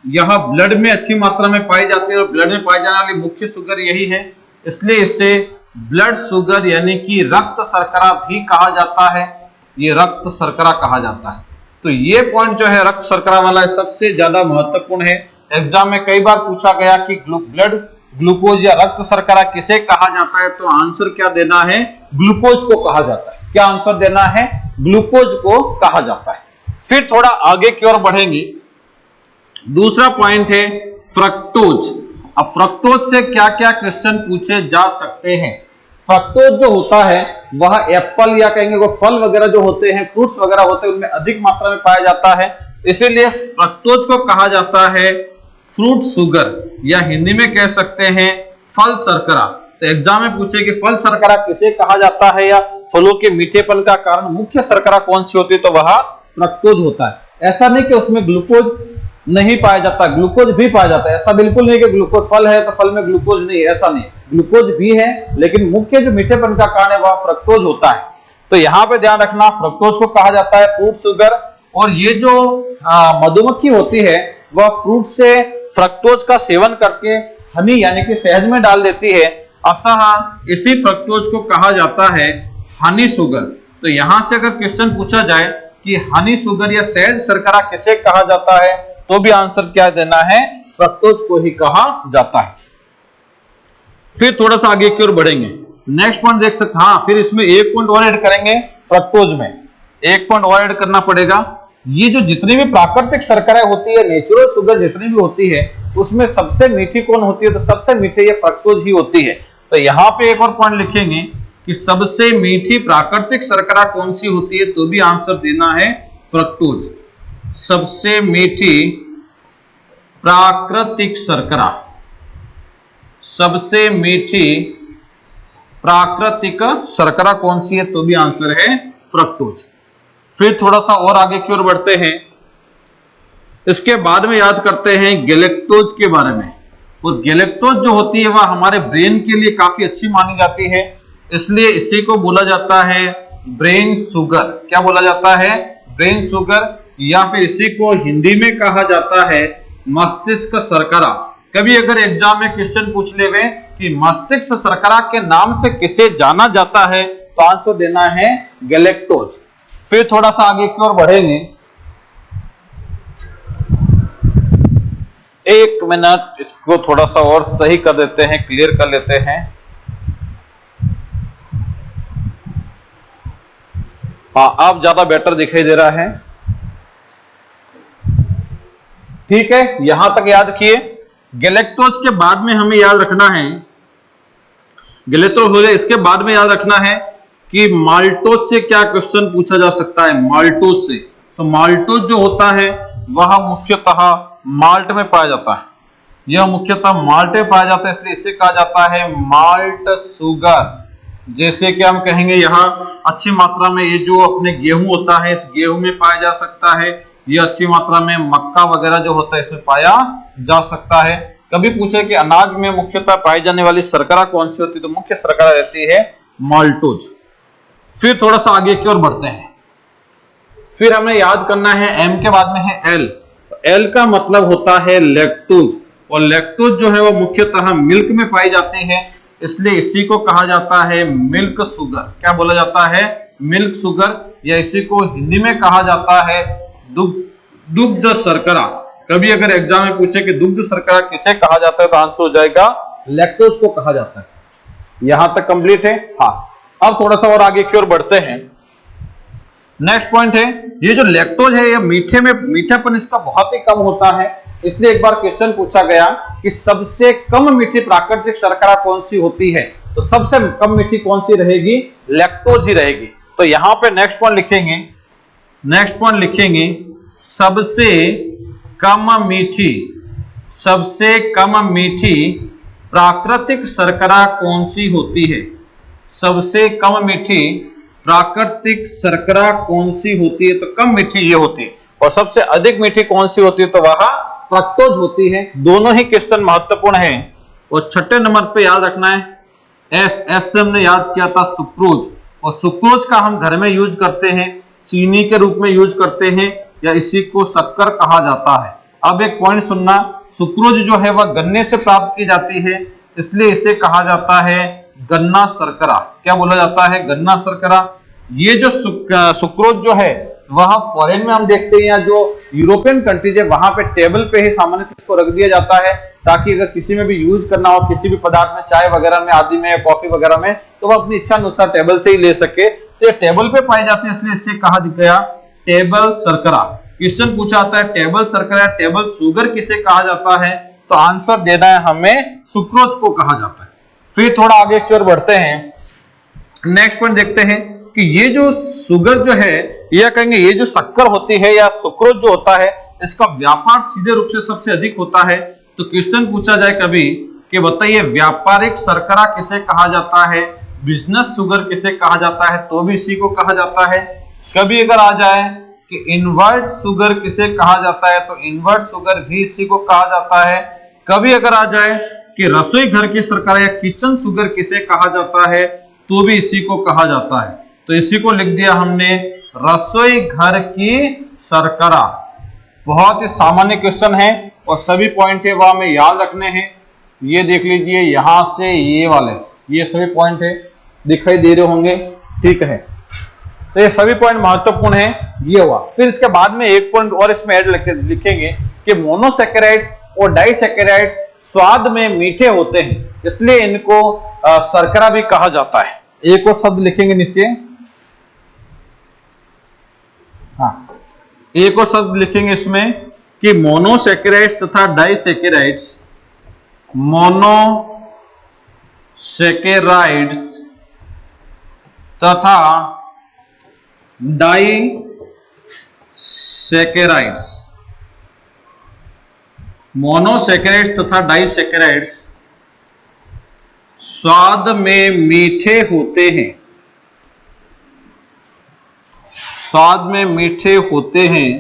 [SPEAKER 1] यह ब्लड में अच्छी मात्रा में पाई जाती है और ब्लड में पाई जाने वाली मुख्य शुगर यही है, इसलिए इसे ब्लड शुगर यानी कि रक्त शर्करा भी कहा जाता है, ये रक्त शर्करा कहा जाता है। तो ये पॉइंट जो है रक्त शर्करा वाला सबसे ज्यादा महत्वपूर्ण है। एग्जाम में कई बार पूछा गया कि ब्लड ग्लूकोज या रक्त शर्करा किसे कहा जाता है, तो आंसर क्या देना है, ग्लूकोज को कहा जाता है। क्या आंसर देना है, ग्लूकोज को कहा जाता है। फिर थोड़ा आगे की ओर बढ़ेंगे, दूसरा पॉइंट है फ्रक्टोज। अब फ्रक्टोज से क्या क्या क्वेश्चन पूछे जा सकते हैं। फ्रक्टोज जो होता है वह एप्पल या कहेंगे वो फल वगैरह जो होते हैं, फ्रूट्स वगैरह होते हैं, उनमें अधिक मात्रा में पाया जाता है, इसीलिए फ्रक्टोज को कहा जाता है फ्रूट शुगर या हिंदी में कह सकते हैं फल शर्करा। तो एग्जाम में पूछे कि फल शर्करा किसे कहा जाता है या फलों के मीठेपन का कारण मुख्य शर्करा कौन सी होती है, तो वह फ्रक्टोज होता है। ऐसा नहीं कि उसमें ग्लूकोज नहीं पाया जाता, ग्लूकोज भी पाया जाता है। ऐसा बिल्कुल नहीं कि ग्लूकोज फल है तो फल में ग्लूकोज नहीं, ऐसा नहीं, ग्लूकोज भी है लेकिन मुख्य जो मीठेपन का कारण है वह फ्रक्टोज होता है। तो यहाँ पे ध्यान रखना, फ्रक्टोज को कहा जाता है फ्रूट शुगर। और ये जो मधुमक्खी होती है वह फ्रूट से फ्रक्टोज का सेवन करके हनी यानी कि शहद में डाल देती है, अतः इसी फ्रक्टोज को कहा जाता है हनी शुगर। तो यहां से अगर क्वेश्चन पूछा जाए कि हनी शुगर या शहद शर्करा किसे कहा जाता है, तो भी आंसर क्या देना है, फ्रक्टोज को ही कहा जाता है। फिर थोड़ा सा आगे की ओर बढ़ेंगे, नेक्स्ट पॉइंट देख सकते हैं। फिर इसमें एक पॉइंट और ऐड करेंगे, फ्रक्टोज में एक पॉइंट और ऐड करना पड़ेगा। ये जो जितनी भी प्राकृतिक शर्करा होती है, नेचुरल शुगर जितनी भी होती है, उसमें सबसे मीठी कौन होती है, तो सबसे मीठी ये फ्रक्टोज ही होती है। तो यहाँ पे एक और पॉइंट लिखेंगे कि सबसे मीठी प्राकृतिक शर्करा कौन सी होती है, तो भी आंसर देना है फ्रक्टोज। सबसे मीठी प्राकृतिक शर्करा, सबसे मीठी प्राकृतिक शर्करा कौन सी है, तो भी आंसर है फ्रक्टोज। फिर थोड़ा सा और आगे की ओर बढ़ते हैं, इसके बाद में याद करते हैं गैलेक्टोज के बारे में। और गैलेक्टोज जो होती है वह हमारे ब्रेन के लिए काफी अच्छी मानी जाती है, इसलिए इसी को बोला जाता है ब्रेन शुगर। क्या बोला जाता है, ब्रेन शुगर, या फिर इसी को हिंदी में कहा जाता है मस्तिष्क शर्करा। कभी अगर एग्जाम में क्वेश्चन पूछ ले कि मस्तिष्क शर्करा के नाम से किसे जाना जाता है, तो आंसर देना है गैलेक्टोज। फिर थोड़ा सा आगे की ओर बढ़ेंगे, एक मिनट इसको थोड़ा सा और सही कर देते हैं, क्लियर कर लेते हैं। हाँ, अब ज्यादा बेटर दिखाई दे रहा है, ठीक है। यहां तक याद किए। गैलेक्टोज के बाद में हमें याद रखना है, गैलेक्टोज हो जाए, इसके बाद में याद रखना है कि माल्टोज से क्या क्वेश्चन पूछा जा सकता है, माल्टोज से। तो माल्टोज जो होता है वह मुख्यतः माल्ट में पाया जाता है, यह मुख्यतः माल्ट में पाया जाता है, इसलिए इसे कहा जाता है माल्ट शुगर। जैसे कि हम कहेंगे यहाँ अच्छी मात्रा में ये जो अपने गेहूं होता है, इस गेहूं में पाया जा सकता है। ये अच्छी मात्रा में मक्का वगैरह जो होता है इसमें पाया जा सकता है। कभी पूछे कि अनाज में मुख्यतः पाई जाने वाली शर्करा कौन सी होती है, तो मुख्य शर्करा रहती है माल्टोज। फिर थोड़ा सा आगे की ओर बढ़ते हैं। फिर हमें याद करना है, एम के बाद में है एल। एल का मतलब होता है लैक्टोज, और लैक्टोज जो है वो मुख्यतः मिल्क में पाई जाती है, इसलिए इसी को कहा जाता है मिल्क शुगर। क्या बोला जाता है? मिल्क शुगर, या इसी को हिंदी में कहा जाता है दुग्ध शर्करा। कभी अगर एग्जाम में पूछे कि दुग्ध शर्करा किसे कहा जाता है, तो आंसर हो जाएगा लैक्टोज को कहा जाता है। यहां तक कंप्लीट है। हाँ, अब थोड़ा सा और आगे की ओर बढ़ते हैं। नेक्स्ट पॉइंट है, ये जो लैक्टोज है ये मीठे में मीठापन इसका बहुत ही कम होता है, इसलिए एक बार क्वेश्चन पूछा गया कि सबसे कम मीठी प्राकृतिक शर्करा कौन सी होती है, तो सबसे कम मीठी कौन सी रहेगी? लैक्टोज ही रहेगी। तो यहां पे नेक्स्ट पॉइंट लिखेंगे सबसे कम मीठी प्राकृतिक शर्करा कौन सी होती है? सबसे कम मीठी प्राकृतिक शर्करा कौन सी होती है? तो कम मीठी ये होती है। और सबसे अधिक मीठी कौन सी होती है? तो वह फ्रक्टोज होती है। दोनों ही क्वेश्चन महत्वपूर्ण है। और छठे नंबर पे याद रखना है एस से हमने याद किया था सुक्रोज, और सुक्रोज का हम घर में यूज करते हैं, चीनी के रूप में यूज करते हैं, या इसी को शक्कर कहा जाता है। अब एक पॉइंट सुनना, सुक्रोज जो है वह गन्ने से प्राप्त की जाती है, इसलिए इसे कहा जाता है गन्ना शर्करा। क्या बोला जाता है? गन्ना शर्करा। ये जो सुक्रोज जो है वह फॉरेन में हम देखते हैं, या जो यूरोपियन कंट्रीज है वहां पे टेबल पे ही सामान्यतः इसको रख दिया जाता है, ताकि अगर किसी में भी यूज करना हो, किसी भी पदार्थ में, चाय वगैरह में, आदि में, कॉफी वगैरह में, तो वह अपनी इच्छा अनुसार टेबल से ही ले सके। तो ये टेबल पे पाई जाती है, इसलिए इससे कहा गया टेबल शर्करा। क्वेश्चन पूछा आता है टेबल शर्करा, टेबल शुगर किसे कहा जाता है? तो आंसर देना है हमें सुक्रोज को कहा जाता है। फिर थोड़ा आगे की ओर बढ़ते हैं। नेक्स्ट पॉइंट देखते हैं कि ये जो शुगर जो है, या कहेंगे ये जो शक्कर होती है या सुक्रोज जो होता है, इसका व्यापार सीधे रूप से सबसे अधिक होता है। तो क्वेश्चन पूछा जाए कभी कि बताइए व्यापारिक शर्करा किसे कहा जाता है, बिजनेस शुगर किसे कहा जाता है, तो भी इसी को कहा जाता है। कभी अगर आ जाए कि इनवर्ट शुगर किसे कहा जाता है, तो इनवर्ट शुगर भी इसी को कहा जाता है। कभी अगर आ जाए कि रसोई घर की शर्करा या किचन शुगर किसे कहा जाता है, तो भी इसी को कहा जाता है। तो इसी को लिख दिया हमने रसोई घर की शर्करा। बहुत ही सामान्य क्वेश्चन है और सभी पॉइंट है वह हमें याद रखने हैं। ये देख लीजिए, यहां से ये वाले ये सभी पॉइंट है दिखाई दे रहे होंगे, ठीक है। तो ये सभी पॉइंट महत्वपूर्ण है। ये हुआ। फिर इसके बाद में एक पॉइंट और इसमें ऐड लिखेंगे कि मोनोसैकेराइड्स और डाइसैकेराइड्स स्वाद में मीठे होते हैं, इसलिए इनको शर्करा भी कहा जाता है। एक और शब्द लिखेंगे नीचे, हाँ, एक और शब्द लिखेंगे इसमें कि मोनोसैकेराइड्स तथा डाइसैकेराइड्स, मोनोसैकेराइड्स तथा डाइसैकेराइड्स, मोनोसैकेराइड्स तथा डाइसैकेराइड्स स्वाद में मीठे होते हैं, स्वाद में मीठे होते हैं,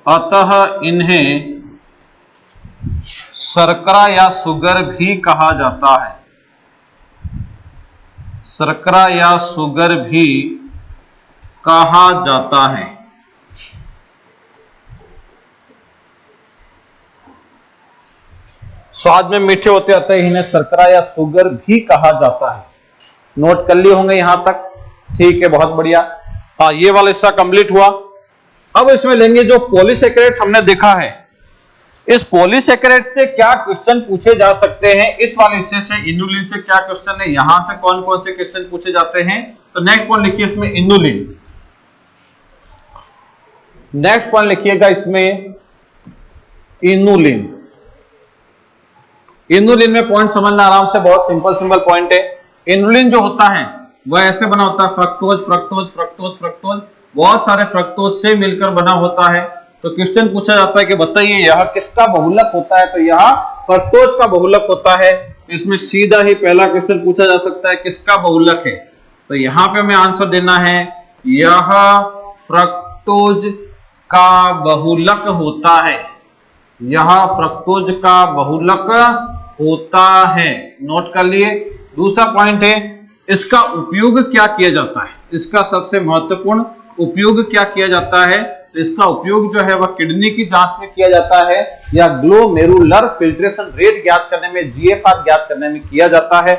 [SPEAKER 1] अतः इन्हें शर्करा या शुगर भी कहा जाता है, शर्करा या शुगर भी कहा जाता है। स्वाद में मीठे होते अतः इन्हें शर्करा या शुगर भी कहा जाता है। नोट कर लिए होंगे यहां तक, ठीक है, बहुत बढ़िया। हाँ, ये वाला हिस्सा कंप्लीट हुआ। अब इसमें लेंगे जो पॉलीसैकेराइड्स हमने देखा है, इस पॉलीसैकेराइड्स से क्या क्वेश्चन पूछे जा सकते हैं। इस वाले हिस्से से इनुलिन से क्या क्वेश्चन है, यहां से कौन कौन से क्वेश्चन पूछे जाते हैं। तो नेक्स्ट पॉइंट लिखिए इसमें इनुलिन, नेक्स्ट पॉइंट लिखिएगा इसमें इनुलिन। इनुलिन में पॉइंट समझना आराम से, बहुत सिंपल पॉइंट है। इनुलिन जो होता है वह ऐसे बना होता है, फ्रक्टोज फ्रक्टोज फ्रक्टोज फ्रक्टोज, बहुत सारे फ्रक्टोज से मिलकर बना होता है। तो क्वेश्चन पूछा जाता है कि बताइए यह किसका बहुलक होता है, तो यह फ्रक्टोज का बहुलक होता है। इसमें सीधा ही पहला क्वेश्चन पूछा जा सकता है किसका बहुलक है। तो यहां पे हमें आंसर देना है यह फ्रक्टोज का बहुलक होता है, यह फ्रक्टोज का बहुलक होता है। नोट कर लिए। दूसरा पॉइंट है इसका उपयोग क्या किया जाता है, इसका सबसे महत्वपूर्ण उपयोग क्या किया जाता है। तो इसका उपयोग जो है वह किडनी की जांच में किया जाता है या ग्लोमेरुलर फिल्ट्रेशन रेट ज्ञात करने में, जीएफआर ज्ञात करने में किया जाता है।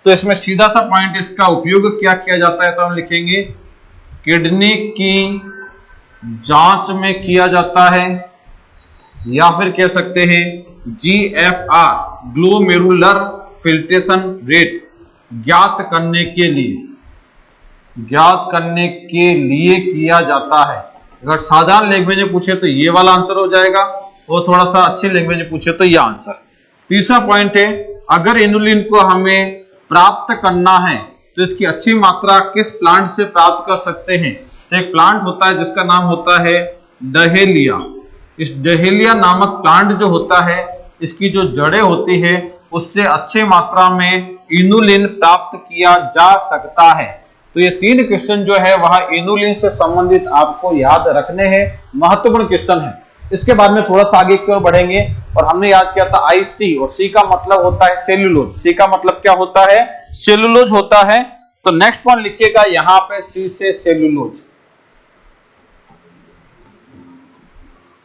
[SPEAKER 1] तो इसमें सीधा सा पॉइंट इसका उपयोग क्या किया जाता है, तो हम लिखेंगे किडनी की जांच में किया जाता है, या फिर कह सकते हैं जीएफआर ग्लोमेरुलर फिल्ट्रेशन रेट ज्ञात करने के लिए किया जाता है। अगर साधारण लैंग्वेज में पूछे तो ये वाला आंसर हो जाएगा, और थोड़ा सा अच्छी लैंग्वेज में पूछे तो ये आंसर। तीसरा पॉइंट है अगर इनुलिन को हमें प्राप्त करना है तो इसकी अच्छी मात्रा किस प्लांट से प्राप्त कर सकते हैं। तो एक प्लांट होता है जिसका नाम होता है डहेलिया। इस डहेलिया नामक प्लांट जो होता है, इसकी जो जड़ें होती है उससे अच्छी मात्रा में इनुलिन प्राप्त किया जा सकता है। तो ये 3 क्वेश्चन जो है वह इनुलिन से संबंधित आपको याद रखने हैं, महत्वपूर्ण क्वेश्चन है। इसके बाद में थोड़ा सा आगे की ओर बढ़ेंगे और हमने याद किया था आईसी, और सी का मतलब होता है सेल्यूलोज। सी का मतलब क्या होता है, सेल्यूलोज होता है। तो नेक्स्ट पॉइंट लिखिएगा यहां पे सी से सेल्यूलोज।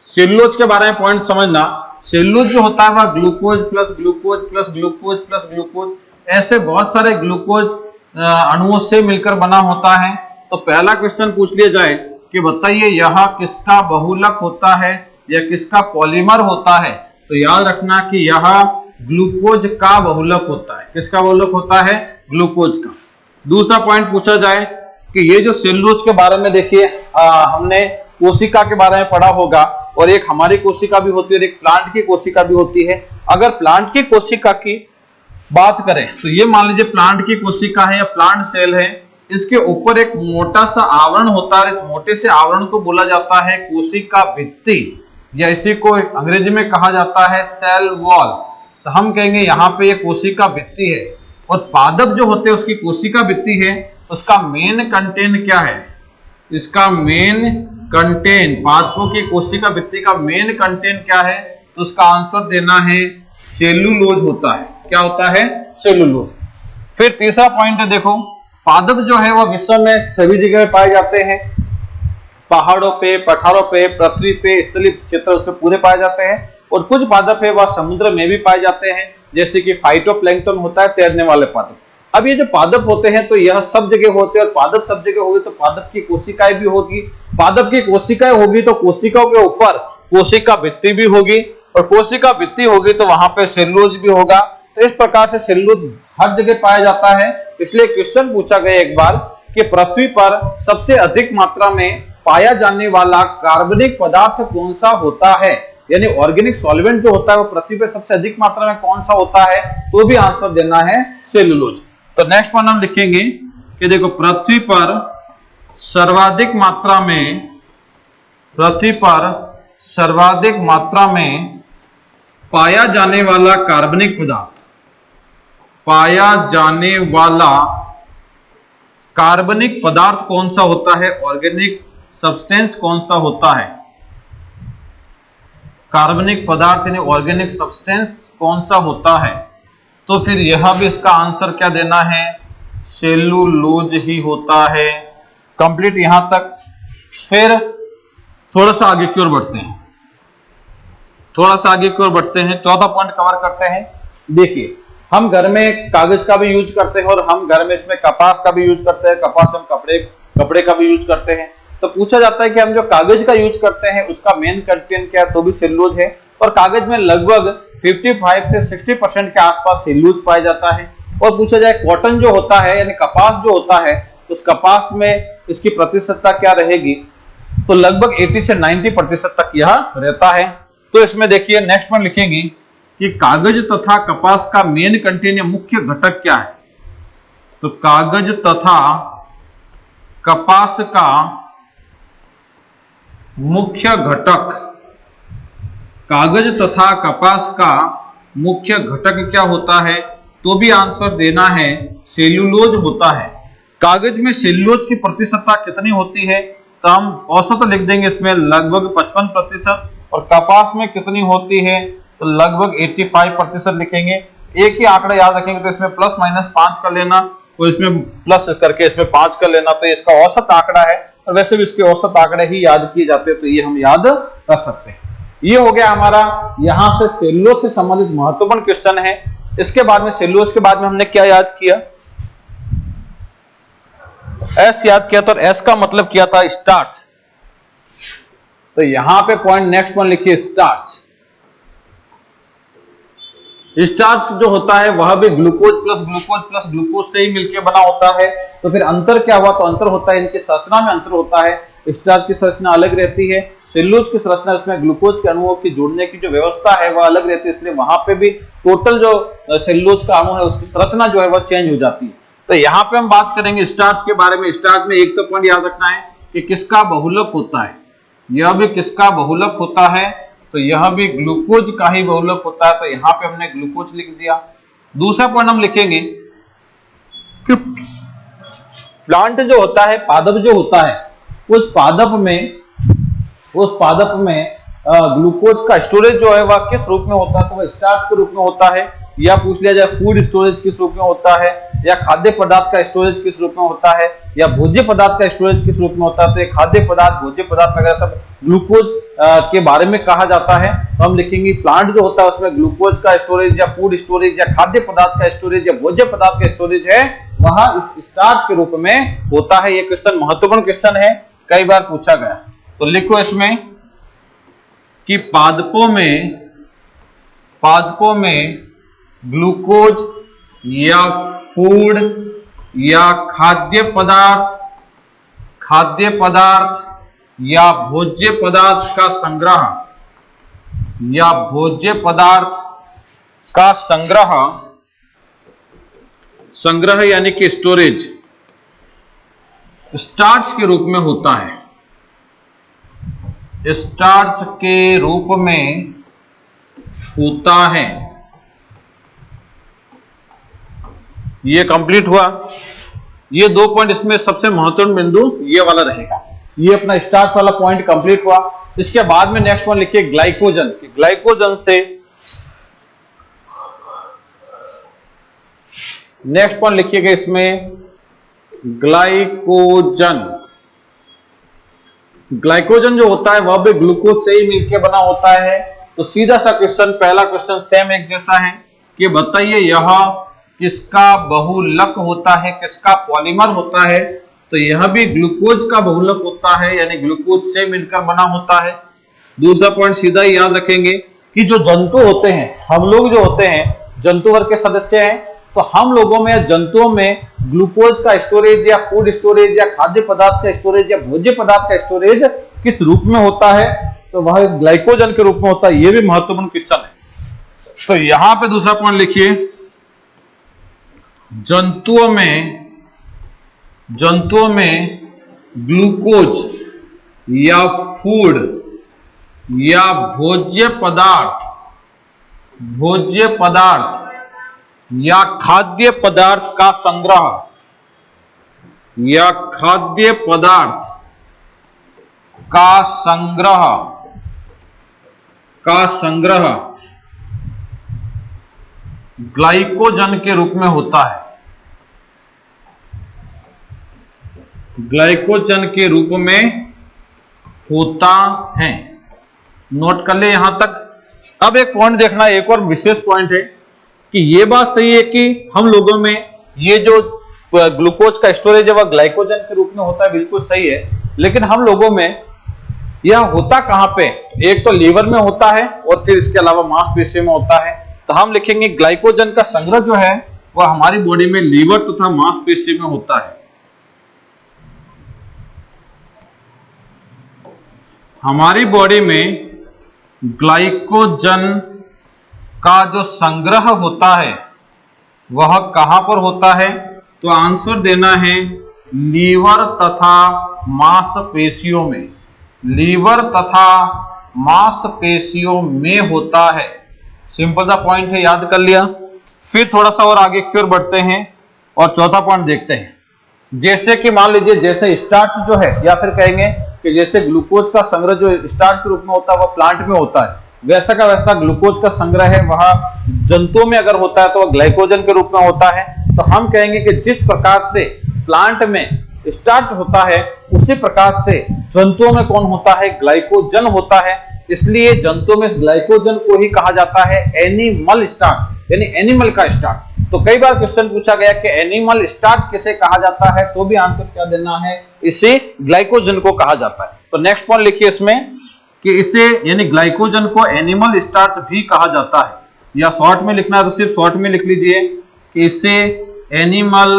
[SPEAKER 1] सेल्यूलोज के बारे में पॉइंट समझना। सेल्यूलोज जो होता है वह glucose plus glucose plus glucose plus glucose, ऐसे बहुत सारे ग्लूकोज अणुओं से मिलकर बना होता है। तो पहला क्वेश्चन पूछ लिया जाए कि बताइए यह किसका बहुलक होता है या किसका पॉलीमर होता है। तो याद रखना कि यह ग्लूकोज का बहुलक होता है। किसका बहुलक होता है, ग्लूकोज का। दूसरा पॉइंट पूछा जाए कि ये जो सेल्यूलोज के बारे में देखिए, हमने कोशिका के बारे में पढ़ा होगा, और एक हमारी कोशिका भी होती है और एक प्लांट की कोशिका भी होती है। अगर प्लांट की कोशिका की बात करें तो ये मान लीजिए प्लांट की कोशिका है या प्लांट सेल है, इसके ऊपर एक मोटा सा आवरण होता है। इस मोटे से आवरण को बोला जाता है कोशिका भित्ति, या इसी को अंग्रेजी में कहा जाता है सेल वॉल। तो हम कहेंगे यहाँ पे ये कोशिका भित्ति है, और पादप जो होते हैं उसकी कोशिका भित्ति है, उसका मेन कंटेंट क्या है, इसका मेन कंटेंट, पादपों की कोशिका भित्ति का मेन कंटेंट क्या है, तो उसका आंसर देना है सेल्यूलोज होता है। क्या होता है, सेल्यूलोज। फिर तीसरा पॉइंट है, देखो पादप जो है वह विश्व में सभी जगह पाए जाते हैं, पहाड़ों पे, पठारों पे, पृथ्वी पे, स्थलीय क्षेत्र उसमें पूरे पाए जाते हैं, और कुछ पादप है वह समुद्र में भी पाए जाते हैं, जैसे कि फाइटोप्लैंक्टन होता है, तैरने वाले पादप। अब ये जो पादप होते हैं तो यह सब जगह होते हैं, और पादप सब जगह होगी तो पादप की कोशिकाएं भी होगी। पादप की कोशिकाएं होगी तो कोशिकाओं के ऊपर कोशिका भित्ति भी होगी, और कोशिका भित्ति होगी तो वहां पे सेल्यूलोज भी होगा। तो इस प्रकार से सेल्यूलोज हर जगह पाया जाता है। इसलिए क्वेश्चन पूछा गया एक बार कि पृथ्वी पर सबसे अधिक मात्रा में पाया जाने वाला कार्बनिक पदार्थ कौन सा होता है, यानी ऑर्गेनिक सॉल्वेंट जो होता है वो पृथ्वी पर सबसे अधिक मात्रा में कौन सा होता है, तो भी आंसर देना है सेल्यूलोज। तो नेक्स्ट वन हम लिखेंगे कि देखो पृथ्वी पर सर्वाधिक मात्रा में पाया जाने वाला कार्बनिक पदार्थ, पाया जाने वाला कार्बनिक पदार्थ कौन सा होता है, ऑर्गेनिक सब्सटेंस कौन सा होता है, कार्बनिक पदार्थ यानी ऑर्गेनिक सब्सटेंस कौन सा होता है। तो फिर यह भी इसका आंसर क्या देना है, सेल्यूलोज ही होता है। कंप्लीट यहां तक। फिर थोड़ा सा आगे की ओर बढ़ते हैं, चौथा पॉइंट कवर करते हैं। देखिए हम घर में कागज का भी यूज करते हैं, और हम घर में इसमें कपास का भी यूज करते हैं, कपास हम कपड़े का भी यूज करते हैं। तो पूछा जाता है कि हम जो कागज का यूज करते हैं उसका मेन कंटेंट क्या है, तो भी सेल्यूलोज है, और कागज में लगभग 55 से 60% के आसपास सेल्यूलोज पाया जाता है। और पूछा जाए कॉटन जो होता है यानी कपास जो होता है, उस कपास में इसकी प्रतिशतता क्या रहेगी, तो लगभग 80 से 90% तक यह रहता है। तो इसमें देखिए नेक्स्ट में लिखेंगे कि कागज तथा कपास का मेन कंटेंट या मुख्य घटक क्या है। तो कागज तथा कपास का मुख्य घटक, कागज तथा कपास का मुख्य घटक क्या होता है, तो भी आंसर देना है सेल्यूलोज होता है। कागज में सेल्यूलोज की प्रतिशतता कितनी होती है, तो हम औसत लिख देंगे इसमें लगभग 55%, और कपास में कितनी होती है तो लगभग 85% लिखेंगे। एक ही आंकड़ा याद रखेंगे तो इसमें प्लस माइनस 5 कर लेना, तो इसमें प्लस करके इसमें 5 कर लेना, तो इसका औसत आंकड़ा है। और वैसे भी इसके औसत आंकड़े ही याद किए जाते हैं, तो ये हम याद कर सकते हैं। ये हो गया हमारा यहां से सेल्यूलोज से संबंधित महत्वपूर्ण क्वेश्चन है। इसके बाद में सेल्यूलोज के बाद में हमने क्या याद किया, एस याद किया, तो एस का मतलब किया था स्टार्च। तो यहां पे पॉइंट नेक्स्ट पॉइंट लिखिए स्टार्च। स्टार्च जो होता है वह भी ग्लूकोज प्लस ग्लूकोज से ही मिलकर बना होता है। तो फिर अंतर क्या हुआ, तो अंतर होता है इनकी संरचना में अंतर होता है। स्टार्च की संरचना अलग रहती है, सेल्यूलोज की संरचना इसमें ग्लूकोज के अणुओं की जोड़ने की जो व्यवस्था है वह अलग रहती है, इसलिए वहां पे भी टोटल जो सेल्यूलोज का अणु है उसकी संरचना जो है वह चेंज हो जाती है। तो यहाँ पे हम बात करेंगे स्टार्च के बारे में। स्टार्च में एक तो पॉइंट याद रखना है कि किसका बहुलक होता है, यह भी किसका बहुलक होता है, तो यह भी ग्लूकोज का ही बहुलक होता है। तो यहां पे हमने ग्लूकोज लिख दिया। दूसरा पॉइंट हम लिखेंगे कि प्लांट जो होता है, पादप जो होता है, उस पादप में ग्लूकोज का स्टोरेज जो है वह किस रूप में होता है, तो वह स्टार्च के रूप में होता है। या पूछ लिया जाए फूड स्टोरेज किस रूप में होता है, या खाद्य पदार्थ का स्टोरेज किस रूप में होता है, या भोज्य पदार्थ का स्टोरेज किस रूप में होता है, तो ये खाद्य पदार्थ, भोज्य पदार्थ वगैरह सब ग्लूकोज के बारे में कहा जाता है। तो हम लिखेंगे प्लांट जो होता है उसमें ग्लूकोज का स्टोरेज या फूड स्टोरेज या खाद्य पदार्थ का स्टोरेज या भोज्य पदार्थ का स्टोरेज है वह इस स्टार्च के रूप में होता है। ये क्वेश्चन महत्वपूर्ण क्वेश्चन है, कई बार पूछा गया। तो लिखो इसमें कि पादपों में ग्लूकोज या फूड या खाद्य पदार्थ या भोज्य पदार्थ का संग्रह यानी कि स्टोरेज स्टार्च के रूप में होता है। स्टार्च के रूप में होता है। ये कंप्लीट हुआ। ये दो पॉइंट इसमें सबसे महत्वपूर्ण बिंदु ये वाला रहेगा। ये अपना स्टार्च वाला पॉइंट कंप्लीट हुआ। इसके बाद में नेक्स्ट पॉइंट लिखिए ग्लाइकोजन। ग्लाइकोजन से नेक्स्ट पॉइंट लिखिएगा इसमें ग्लाइकोजन जो होता है वह भी ग्लूकोज से ही मिलकर बना होता है। तो सीधा सा क्वेश्चन, पहला क्वेश्चन सेम एक जैसा है कि बताइए यह किसका बहुलक होता है, किसका पॉलीमर होता है, तो यह भी ग्लूकोज का बहुलक होता है, यानी ग्लूकोज से मिलकर बना होता है। दूसरा पॉइंट सीधा ही याद रखेंगे कि जो जंतु होते हैं, हम लोग जो होते हैं जंतु वर्ग के सदस्य हैं, तो हम लोगों में, जंतुओं में ग्लूकोज का स्टोरेज या फूड स्टोरेज या खाद्य पदार्थ का स्टोरेज या भोज्य पदार्थ का स्टोरेज किस रूप में होता है, तो वह इस ग्लाइकोजन के रूप में होता है। यह भी महत्वपूर्ण क्वेश्चन है। तो यहां पे दूसरा पॉइंट लिखिए, जंतुओं में ग्लूकोज या फूड या भोज्य पदार्थ या खाद्य पदार्थ का संग्रह ग्लाइकोजन के रूप में होता है। ग्लाइकोजन के रूप में होता है। नोट कर ले यहां तक। अब एक पॉइंट देखना, एक और विशेष पॉइंट है कि यह बात सही है कि हम लोगों में ये जो ग्लूकोज का स्टोरेज है वह ग्लाइकोजन के रूप में होता है, बिल्कुल सही है। लेकिन हम लोगों में यह होता कहां पे, एक तो लीवर में होता है और फिर इसके अलावा मांसपेशियों में होता है। तो हम लिखेंगे ग्लाइकोजन का संग्रह जो है वह हमारी बॉडी में लीवर तथा मांसपेशियों में होता है। हमारी बॉडी में ग्लाइकोजन का जो संग्रह होता है वह कहां पर होता है, तो आंसर देना है लीवर तथा मांसपेशियों में। लीवर तथा मांसपेशियों में होता है। सिंपल सा पॉइंट है, याद कर लिया। फिर थोड़ा सा और आगे की ओर बढ़ते हैं और चौथा पॉइंट देखते हैं। जैसे कि मान लीजिए जैसे स्टार्च जो है, या फिर कहेंगे कि जैसे ग्लूकोज का संग्रह जो स्टार्च के रूप में होता है वह प्लांट में होता है, वैसा का वैसा ग्लूकोज का संग्रह है वह जंतुओं में अगर होता है तो वह ग्लाइकोजन के रूप में होता है। तो हम कहेंगे कि जिस प्रकार से प्लांट में स्टार्च होता है उसी प्रकार से जंतुओं में कौन होता है, ग्लाइकोजन होता है। इसलिए जंतुओं में ग्लाइकोजन को ही कहा जाता है एनिमल स्टार्च, यानी एनिमल का स्टार्च। तो कई बार क्वेश्चन पूछा गया कि एनिमल स्टार्च किसे कहा जाता है, तो भी आंसर क्या देना है, इसे ग्लाइकोजन को कहा जाता है। तो नेक्स्ट पॉइंट लिखिए इसमें कि इसे यानी ग्लाइकोजन को एनिमल स्टार्च भी कहा जाता है, या शॉर्ट में लिखना है तो सिर्फ शॉर्ट में लिख लीजिए कि इसे एनिमल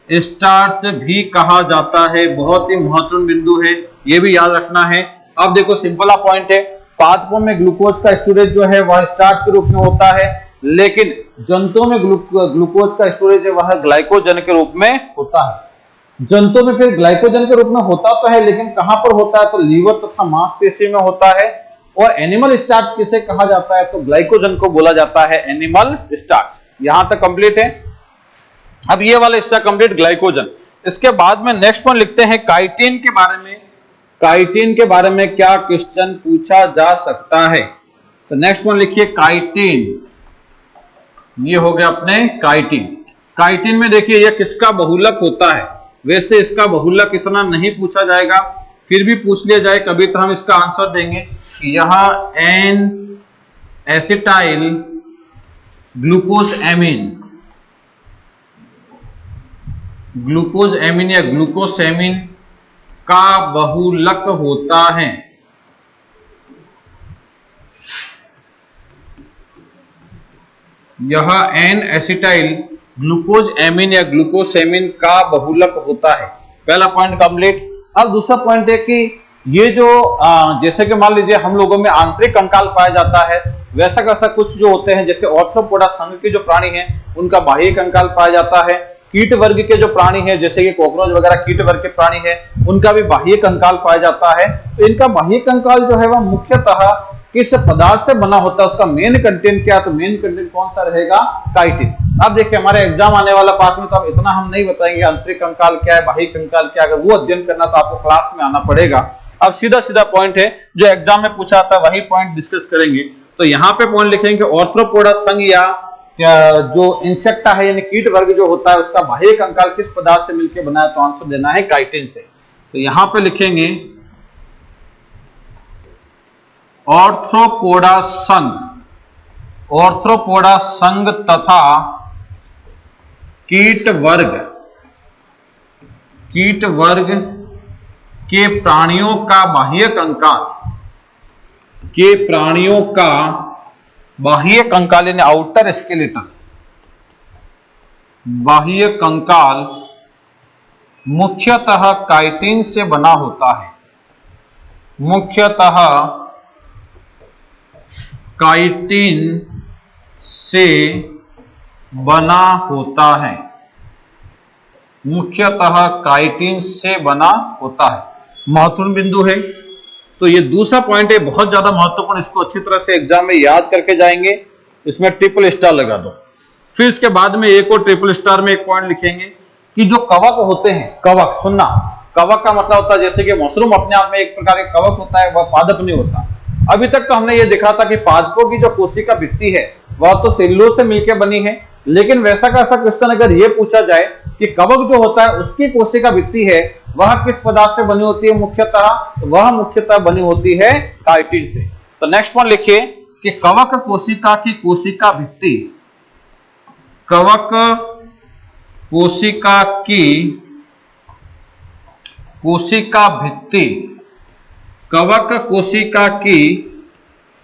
[SPEAKER 1] स्टार्च भी कहा जाता है। बहुत ही महत्वपूर्ण बिंदु है, यह भी याद रखना है। अब देखो सिंपल पॉइंट है, पादपों में ग्लूकोज का स्टोरेज जो है वह स्टार्च के रूप में होता है, लेकिन जंतुओं में ग्लूकोज का स्टोरेज है वह ग्लाइकोजन के रूप में होता है। जंतुओं में फिर ग्लाइकोजन के रूप में होता तो है, लेकिन कहां पर होता है, तो लीवर तथा मांसपेशी में होता है। और एनिमल स्टार्च किसे कहा जाता है, तो ग्लाइकोजन को बोला जाता है एनिमल स्टार्च। यहां तक कंप्लीट है। अब ये वाला हिस्सा कंप्लीट ग्लाइकोजन। इसके बाद में नेक्स्ट पॉइंट लिखते हैं काइटिन के बारे में। काइटिन के बारे में क्या क्वेश्चन पूछा जा सकता है, तो नेक्स्ट पॉइंट लिखिए काइटिन। ये हो गया अपने काइटिन। काइटिन में देखिए यह किसका बहुलक होता है, वैसे इसका बहुलक इतना नहीं पूछा जाएगा, फिर भी पूछ लिया जाए कभी तो हम इसका आंसर देंगे कि यह N acetyl glucose amine, glucose amine या ग्लूकोसेमिन का बहुलक होता है। यह एन एसिटाइल ग्लूकोज एमीन या ग्लूकोसेमिन का बहुलक होता है। पहला पॉइंट कंप्लीट। अब दूसरा पॉइंट है कि ये जो जैसे कि मान लीजिए हम लोगों में आंतरिक कंकाल पाया जाता है, वैसा कैसा कुछ जो होते हैं जैसे ऑर्थ्रोपोडा संघ के जो प्राणी हैं उनका बाह्य कंकाल पाया जाता है। कीट वर्ग के जो प्राणी हैं जैसे कि कॉकरोच वगैरह कीट वर्ग के प्राणी हैं, उनका भी बाह्य कंकाल पाया जाता है। तो इनका बाह्य कंकाल जो है वह मुख्यतः किस पदार्थ से बना होता है, उसका मेन कंटेंट क्या, तो मेन कंटेंट कौन सा रहेगा, काइटिन। अब देखिए हमारे एग्जाम आने वाला पास में, तो अब इतना हम नहीं बताएंगे आंतरिक कंकाल क्या है, बाह्य कंकाल क्या है, अगर वो अध्ययन करना तो आपको क्लास में आना पड़ेगा। अब सीधा सीधा पॉइंट है जो एग्जाम में पूछा था वही पॉइंट डिस्कस करेंगे। तो यहाँ पे पॉइंट लिखेंगे ऑर्थ्रोपोडा संघ या जो इंसेक्टा है यानी कीट वर्ग जो होता है उसका बाह्य कंकाल किस पदार्थ से मिलकर बना है, तो आंसर देना है काइटिन से। तो यहां पे लिखेंगे ऑर्थ्रोपोडा संघ, ऑर्थ्रोपोडा संघ तथा कीट वर्ग के प्राणियों का बाह्य कंकाल, के प्राणियों का बाह्य कंकाल यानी आउटर स्केलेटन, बाह्य कंकाल मुख्यतः काइटिन से बना होता है, मुख्यतः काइटिन से बना होता है, मुख्यतः काइटिन से बना होता है। महत्वपूर्ण बिंदु है। तो ये दूसरा पॉइंट है बहुत ज्यादा महत्वपूर्ण, इसको अच्छी तरह से एग्जाम में याद करके जाएंगे, इसमें ट्रिपल स्टार लगा दो। फिर इसके बाद में एक और ट्रिपल स्टार में एक पॉइंट लिखेंगे कि जो कवक होते हैं, कवक सुनना, कवक का मतलब होता है जैसे कि मशरूम अपने आप में एक प्रकार का कवक होता है, वह पादप नहीं होता। अभी तक तो हमने ये देखा था कि पादपों की जो कोशिका भित्ति है वह तो सेलुलोज से मिलकर बनी है, लेकिन वैसा का ऐसा क्वेश्चन अगर ये पूछा जाए कि कवक जो होता है उसकी कोशिका भित्ति है वह किस पदार्थ से बनी होती है मुख्यतः, तो वह मुख्यतः बनी होती है काइटिन से। तो नेक्स्ट पॉइंट लिखिए कि कवक कोशिका की कोशिका भित्ति, कवक कोशिका की कोशिका भित्ति, कवक कोशिका की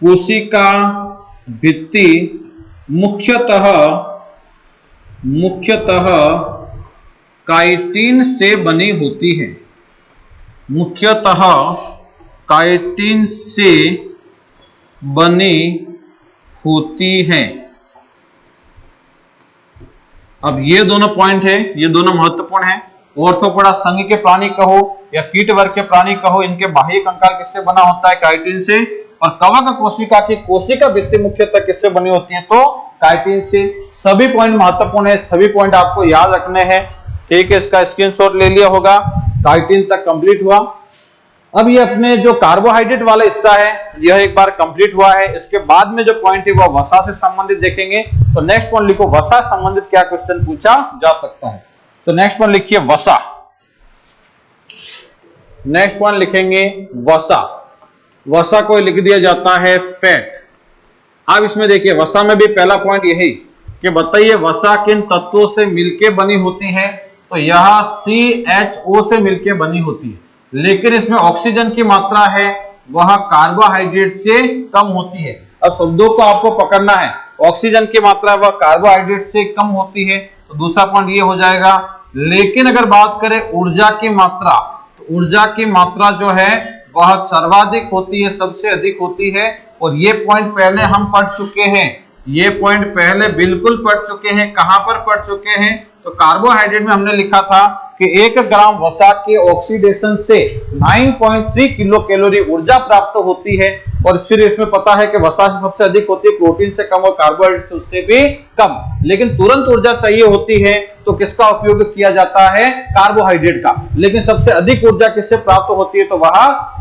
[SPEAKER 1] कोशिका भित्ति मुख्यतः काइटिन से बनी होती है, मुख्यतः काइटिन से बनी होती है। अब ये दोनों पॉइंट है, ये दोनों महत्वपूर्ण है। ऑर्थ्रोपोडा संघ के प्राणी कहो या कीट वर्ग के प्राणी कहो, इनके बाह्य कंकाल किससे बना होता है, काइटिन से। और कवक कोशिका की कोशिका भित्ति मुख्यतः किससे बनी होती है, तो काइटिन से। सभी पॉइंट महत्वपूर्ण है, सभी पॉइंट आपको याद रखने हैं। ठीक है, इसका स्क्रीनशॉट ले लिया होगा। काइटिन तक कंप्लीट हुआ। अब ये अपने जो कार्बोहाइड्रेट वाला हिस्सा है यह एक बार कंप्लीट हुआ है। इसके बाद में जो पॉइंट है वह वसा से संबंधित देखेंगे। तो नेक्स्ट पॉइंट लिखो, वसा संबंधित क्या क्वेश्चन पूछा जा सकता है। तो नेक्स्ट पॉइंट लिखिए वसा। नेक्स्ट पॉइंट लिखेंगे वसा। वसा को लिख दिया जाता है फैट। अब इसमें देखिए वसा में भी पहला पॉइंट यही कि बताइए वसा किन तत्वों से मिलके बनी होती है। तो यह CHO से मिलके बनी होती है, लेकिन इसमें ऑक्सीजन की मात्रा है वह कार्बोहाइड्रेट से कम होती है। अब शब्दों को आपको पकड़ना है, ऑक्सीजन की मात्रा वह कार्बोहाइड्रेट से कम होती है। तो दूसरा पॉइंट ये हो जाएगा। लेकिन अगर बात करें ऊर्जा की मात्रा, तो ऊर्जा की मात्रा जो है वह सर्वाधिक होती है, सबसे अधिक होती है। और ये पॉइंट पहले हम पढ़ चुके हैं, ये पॉइंट पहले बिल्कुल पढ़ चुके हैं। कहां पर पढ़ चुके हैं? तो कार्बोहाइड्रेट में हमने लिखा था कि 1 ग्राम वसा के ऑक्सीडेशन से 9.3 किलो कैलोरी ऊर्जा प्राप्त होती है। और फिर इसमें पता है कि वसा से सबसे अधिक होती है, प्रोटीन से कम और कार्बोहाइड्रेट से उससे भी कम। लेकिन तुरंत ऊर्जा चाहिए होती है तो किसका उपयोग किया जाता है? कार्बोहाइड्रेट का। लेकिन सबसे अधिक ऊर्जा किससे प्राप्त होती है? तो वह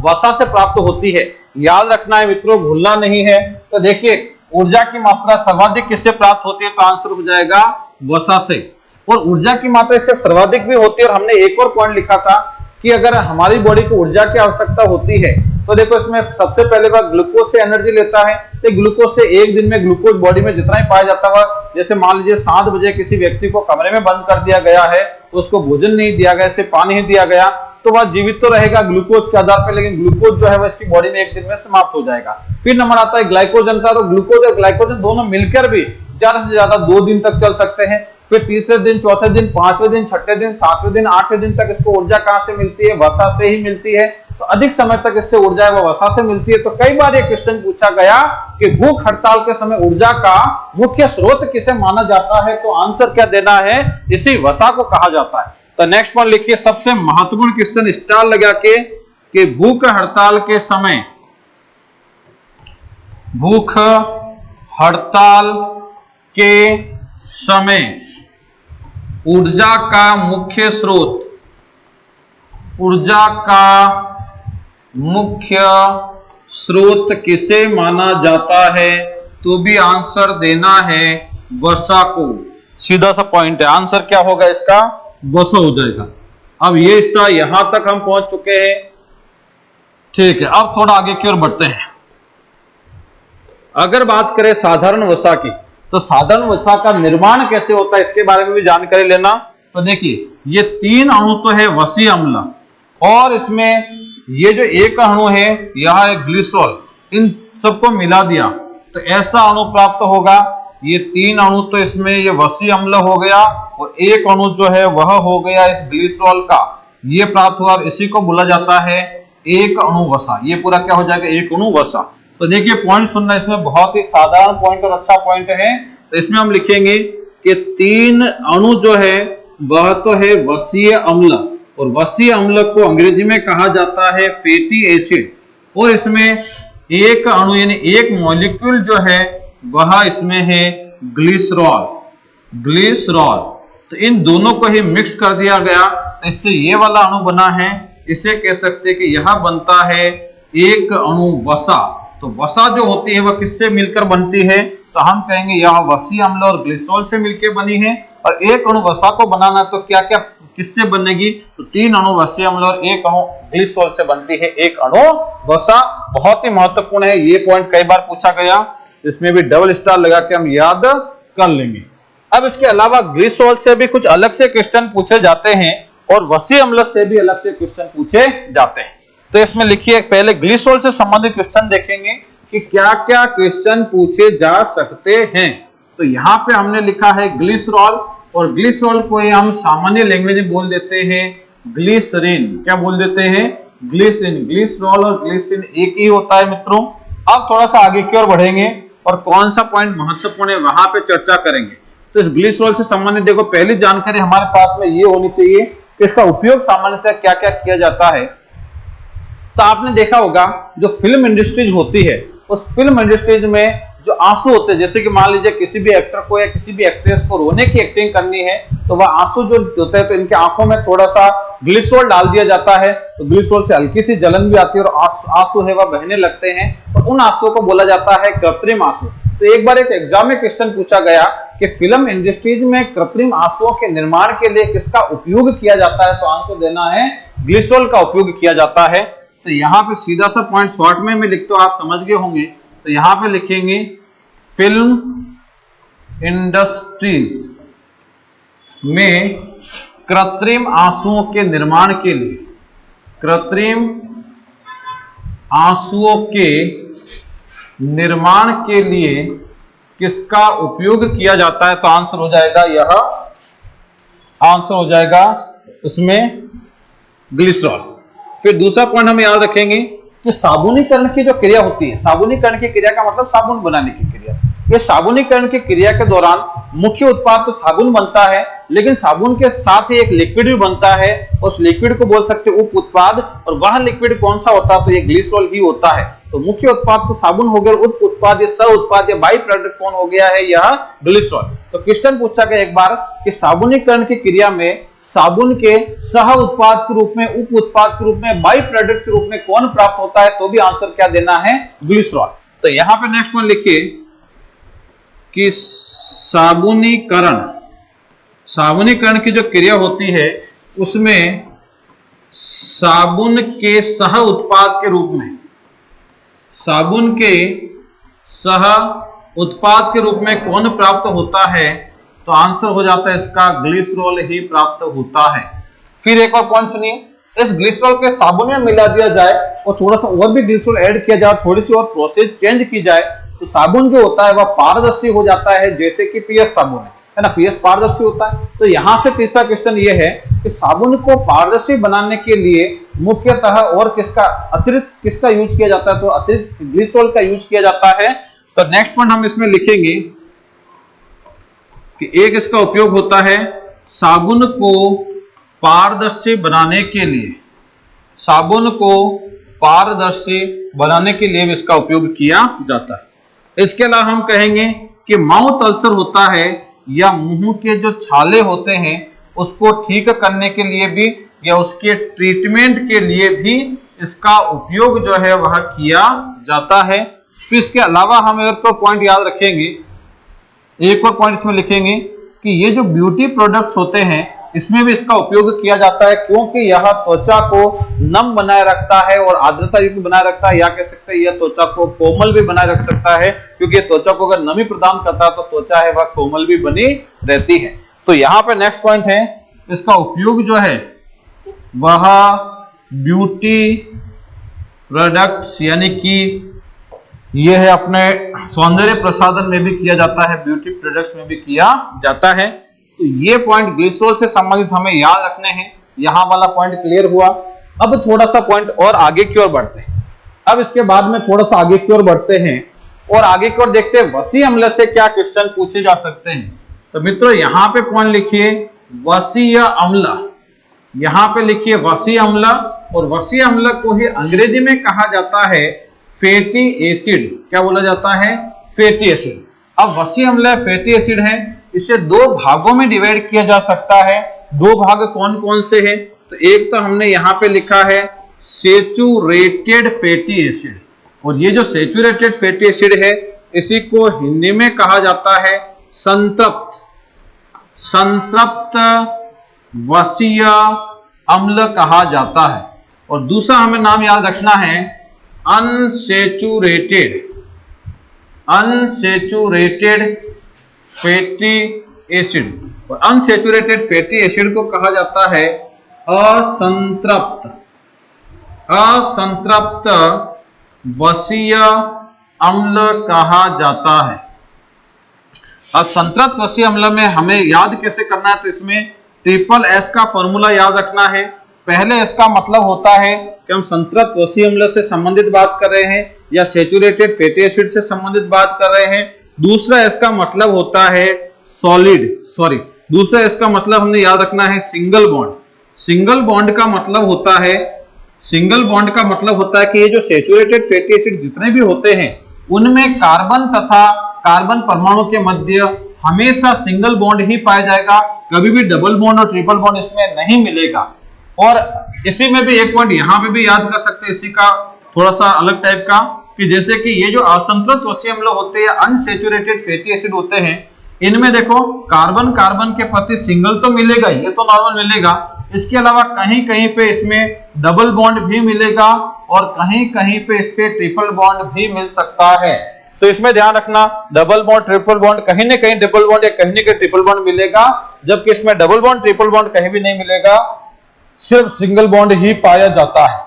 [SPEAKER 1] वसा से प्राप्त होती है। याद रखना है मित्रों, भूलना नहीं है। तो देखिए ऊर्जा की मात्रा सर्वाधिक किससे प्राप्त होती है? तो आंसर हो जाएगा वसा से। और ऊर्जा की मात्रा इससे सर्वाधिक भी होती है। और हमने एक और पॉइंट लिखा था कि अगर हमारी बॉडी को ऊर्जा की आवश्यकता होती है तो देखो इसमें सबसे पहले वह ग्लूकोज से एनर्जी लेता है। तो ग्लूकोज से एक दिन में ग्लूकोज बॉडी में जितना ही पाया जाता है, जैसे मान लीजिए 7 बजे किसी व्यक्ति को कमरे में बंद कर दिया गया है तो उसको भोजन नहीं दिया गया, सिर्फ पानी ही दिया गया, तो वह जीवित तो रहेगा ग्लूकोज के आधार पर, लेकिन ग्लूकोज जो है वह इसकी बॉडी में एक दिन में समाप्त हो जाएगा। फिर नंबर आता है ग्लाइकोजन का। तो ग्लूकोज और ग्लाइकोजन दोनों मिलकर भी ज्यादा से ज्यादा 2 दिन तक चल सकते हैं। फिर तीसरे दिन, चौथे दिन, 5वें दिन, 6ठे दिन, 7वें दिन, 8वें दिन तक इसको ऊर्जा कहां से मिलती है? वसा से ही मिलती है। तो अधिक समय तक इससे ऊर्जा है वो वसा से मिलती है। तो कई बार ये क्वेश्चन पूछा गया कि भूख हड़ताल के समय ऊर्जा का मुख्य स्रोत किसे माना जाता है? तो आंसर क्या देना है? इसी वसा को कहा जाता है। तो नेक्स्ट पॉइंट लिखिए, सबसे महत्वपूर्ण क्वेश्चन स्टार लगा के कि भूख हड़ताल के समय, भूख हड़ताल के समय ऊर्जा का मुख्य स्रोत, ऊर्जा का मुख्य स्रोत किसे माना जाता है? तो भी आंसर देना है वसा को। सीधा सा पॉइंट है, आंसर क्या होगा इसका? वसा हो जाएगा। अब ये हिस्सा यहां तक हम पहुंच चुके हैं। ठीक है, अब थोड़ा आगे की ओर बढ़ते हैं। अगर बात करें साधारण वसा की, तो साधारण वसा का निर्माण कैसे होता है इसके बारे में भी जानकारी लेना। तो देखिए ये 3 अणु तो है वसीय अम्ल, और इसमें ये जो एक अणु है यह है ग्लिसरॉल, इन सबको मिला दिया तो ऐसा अणु प्राप्त होगा। ये 3 अणु तो इसमें ये वसीय अम्ल हो गया, और एक अणु जो है वह हो गया इस ग्लिसरॉल का, ये प्राप्त हुआ। इसी को बोला जाता है एक अणु वसा। ये पूरा क्या हो जाएगा? एक अणु वसा। तो देखिए पॉइंट सुनना, इसमें बहुत ही साधारण पॉइंट और अच्छा पॉइंट है। तो इसमें हम लिखेंगे कि 3 अणु जो है वह तो है वसीय अम्ल, और वसीय अम्ल को अंग्रेजी में कहा जाता है फैटी एसिड। और इसमें एक अणु यानी एक मॉलिक्यूल जो है वह इसमें है ग्लिसरॉल, ग्लिसरॉल। तो इन दोनों को ही मिक्स कर दिया गया तो इससे ये वाला अणु बना है। इसे कह सकते हैं कि यह बनता है एक अणु वसा। तो वसा जो होती है वह किससे मिलकर बनती है? तो हम कहेंगे यह वसीय अम्ल और ग्लिसरॉल से मिलकर बनी है। और एक अणु वसा को बनाना तो क्या क्या किससे बनेगी? तो 3 अणु वसीय अम्ल और एक अणु ग्लिसरॉल से बनती है एक अणु वसा। बहुत ही महत्वपूर्ण है, ये पॉइंट कई बार पूछा गया, इसमें भी डबल स्टार लगा के हम याद कर लेंगे। अब इसके अलावा ग्लिसरॉल से भी कुछ अलग से क्वेश्चन पूछे जाते हैं, और वसीय अम्ल से भी अलग से क्वेश्चन पूछे जाते हैं। तो इसमें लिखिए, पहले ग्लिसरॉल से संबंधित क्वेश्चन देखेंगे कि क्या क्या क्वेश्चन पूछे जा सकते हैं। तो यहाँ पे हमने लिखा है ग्लिसरॉल, और ग्लिसरॉल को हम सामान्य लैंग्वेज में बोल देते हैं ग्लिसरीन। क्या बोल देते हैं? ग्लिसरीन। ग्लिसरॉल और ग्लिसरीन एक ही होता है मित्रों। अब थोड़ा सा आगे की ओर बढ़ेंगे और कौन सा पॉइंट महत्वपूर्ण है वहां पे चर्चा करेंगे। तो इस ग्लिसरॉल से संबंधित देखो, पहली जानकारी हमारे पास में ये होनी चाहिए कि इसका उपयोग सामान्यतः क्या क्या किया जाता है। तो आपने देखा होगा जो फिल्म इंडस्ट्रीज होती है, उस फिल्म इंडस्ट्रीज में जो आंसू होते हैं, जैसे कि मान लीजिए किसी भी एक्टर को या किसी भी एक्ट्रेस को रोने की एक्टिंग करनी है तो वह आंसू जो होते हैं तो इनके आंखों में थोड़ा सा ग्लिसरॉल डाल दिया जाता है, तो ग्लिसरॉल से हल्की सी जलन भी आती है और आंसू है वह बहने लगते हैं और उन आंसुओं को बोला जाता है कृत्रिम आंसू। तो एक बार एक एग्जाम में क्वेश्चन पूछा गया कि फिल्म इंडस्ट्रीज में कृत्रिम आंसुओं के निर्माण के लिए किसका उपयोग किया जाता है, तो आंसर देना है ग्लिसरॉल का उपयोग किया जाता है। तो यहाँ पे सीधा सा पॉइंट शॉर्ट में मैं लिखता हूं, आप समझ गए होंगे। तो यहाँ पे लिखेंगे फिल्म इंडस्ट्रीज में कृत्रिम आंसुओं के निर्माण के लिए, कृत्रिम आंसुओं के निर्माण के लिए किसका उपयोग किया जाता है, तो आंसर हो जाएगा यह, आंसर हो जाएगा उसमें ग्लिसरॉल। फिर दूसरा पॉइंट हम याद रखेंगे कि साबुनीकरण की जो क्रिया होती है, साबुनीकरण की क्रिया का मतलब साबुन बनाने की क्रिया, ये साबुनीकरण की क्रिया के दौरान मुख्य उत्पाद तो साबुन बनता है, लेकिन साबुन के साथ ही एक लिक्विड भी बनता है, उस लिक्विड को बोल सकते हैं उप उत्पाद, और वह लिक्विड कौन सा होता है, तो ये ग्लिसरॉल ही होता है। तो मुख्य उत्पाद तो साबुन हो गया, उप उत्पाद या सह उत्पाद या बाई प्रोडक्ट कौन हो गया है, यह ग्लिसरॉल। तो क्वेश्चन पूछा गया एक बार कि साबुनीकरण की क्रिया में साबुन के सह उत्पाद के रूप में, उप उत्पाद के रूप में, बाई प्रोडक्ट के रूप में कौन प्राप्त होता है, तो भी आंसर क्या देना है, ग्लिसरॉल। तो यहां पे नेक्स्ट वन लिखिए कि साबुनीकरण, साबुनीकरण की जो क्रिया होती है उसमें साबुन के सह उत्पाद के रूप में, साबुन के सह उत्पाद के रूप में कौन प्राप्त होता है, तो आंसर हो जाता है इसका ग्लिसरॉल ही प्राप्त होता है। फिर एक और पॉइंट सुनिए, इस ग्लिसरॉल के साबुन में मिला दिया जाए और थोड़ा सा और भी ग्लिसरॉल ऐड किया जाए, थोड़ी सी और प्रोसेस चेंज की जाए, तो साबुन जो होता है वह पारदर्शी हो जाता है, जैसे कि पीएस साबुन है ना, पीएस पारदर्शी होता है। तो यहां से तीसरा क्वेश्चन ये है कि साबुन को पारदर्शी बनाने के लिए मुख्यतः और किसका अतिरिक्त किसका यूज किया जाता है, तो अतिरिक्त ग्लिसरॉल का यूज किया जाता है। तो नेक्स्ट पॉइंट हम इसमें लिखेंगे कि एक इसका उपयोग होता है साबुन को पारदर्शी बनाने के लिए, साबुन को पारदर्शी बनाने के लिए भी इसका उपयोग किया जाता है। इसके अलावा हम कहेंगे कि माउथ अल्सर होता है या मुंह के जो छाले होते हैं उसको ठीक करने के लिए भी या उसके ट्रीटमेंट के लिए भी इसका उपयोग जो है वह किया जाता है। फिर इसके अलावा हम एक और पॉइंट याद रखेंगे, एक और पॉइंट इसमें लिखेंगे कि ये जो ब्यूटी प्रोडक्ट्स होते हैं इसमें भी इसका उपयोग किया जाता है, क्योंकि यह त्वचा को नम बनाए रखता है और आर्द्रता युक्त बनाए रखता है, या कह सकते हैं यह त्वचा को कोमल भी बनाए रख सकता है, क्योंकि त्वचा को अगर नमी प्रदान करता है तो त्वचा है वह कोमल भी बनी रहती है। तो यहाँ पे नेक्स्ट पॉइंट है, इसका उपयोग जो है वह ब्यूटी प्रोडक्ट्स यानी कि यह है अपने सौंदर्य प्रसाधन में भी किया जाता है, ब्यूटी प्रोडक्ट्स में भी किया जाता है। तो ये पॉइंट ग्लिसरॉल से संबंधित हमें याद रखने हैं। यहां वाला पॉइंट क्लियर हुआ। अब थोड़ा सा पॉइंट और आगे की ओर बढ़ते हैं। अब इसके बाद में थोड़ा सा आगे की ओर बढ़ते हैं और आगे की ओर देखते हैं वसीय अम्ल से क्या क्वेश्चन पूछे जा सकते हैं। तो मित्रों यहाँ पे पॉइंट लिखिए वसीय अम्ल, यहाँ पे लिखिए वसीय अम्ल, और वसीय अम्ल को ही अंग्रेजी में कहा जाता है फैटी एसिड। क्या बोला जाता है? Fatty acid. अब वसीय अम्ल फैटी एसिड है, इसे दो भागों में डिवाइड किया जा सकता है। दो भाग कौन कौन से हैं? तो एक तो हमने यहाँ पे लिखा है सेचुरेटेड फैटी एसिड, और ये जो सेचुरेटेड फैटी एसिड है इसी को हिंदी में कहा जाता है संतृप्त, संतृप्त वसीय अम्ल कहा जाता है। और दूसरा हमें नाम याद रखना है अनसेचुरेटेड, अनसेचुरेटेड फैटी एसिड। और अनसेचुरेटेड फैटी एसिड को कहा जाता है असंतृप्त, असंतृप्त वसीय अम्ल कहा जाता है। अब संतृप्त वसीय अम्ल में हमें याद कैसे करना है? तो इसमें ट्रिपल एस का फॉर्मूला याद रखना है। पहले इसका मतलब होता है कि हम संतृप्त वसीय अम्ल से संबंधित बात कर रहे हैं या सेचुरेटेड फैटी एसिड से संबंधित बात कर रहे हैं। दूसरा इसका मतलब होता है सॉलिड, सॉरी, दूसरा इसका मतलब हमने याद रखना है सिंगल बॉन्ड। सिंगल बॉन्ड का मतलब होता है, सिंगल बॉन्ड का मतलब होता है कि ये जो सेचुरेटेड फैटी एसिड जितने भी होते हैं उनमें कार्बन तथा कार्बन परमाणु के मध्य हमेशा सिंगल बॉन्ड ही पाया जाएगा, कभी भी डबल बॉन्ड और ट्रिपल बॉन्ड इसमें नहीं मिलेगा। और इसी में भी एक पॉइंट यहाँ पे भी याद कर सकते हैं, इसी का थोड़ा सा अलग टाइप का, कि जैसे कि ये जो असंतृप्त वसीय अम्ल होते हैं, अनसैचुरेटेड फैटी एसिड होते हैं, इनमें देखो कार्बन कार्बन के प्रति सिंगल तो मिलेगा, ये तो नॉर्मल मिलेगा, इसके अलावा कहीं कहीं पे इसमें डबल बॉन्ड भी मिलेगा और कहीं कहीं पे इस पे ट्रिपल बॉन्ड भी मिल सकता है। तो इसमें ध्यान रखना, डबल बॉन्ड ट्रिपल बॉन्ड, कहीं ना कहीं डबल बॉन्ड या कहीं ना कहीं ट्रिपल बॉन्ड मिलेगा, जबकि इसमें डबल बॉन्ड ट्रिपल बॉन्ड कहीं भी नहीं मिलेगा, सिर्फ सिंगल बॉन्ड ही पाया जाता है।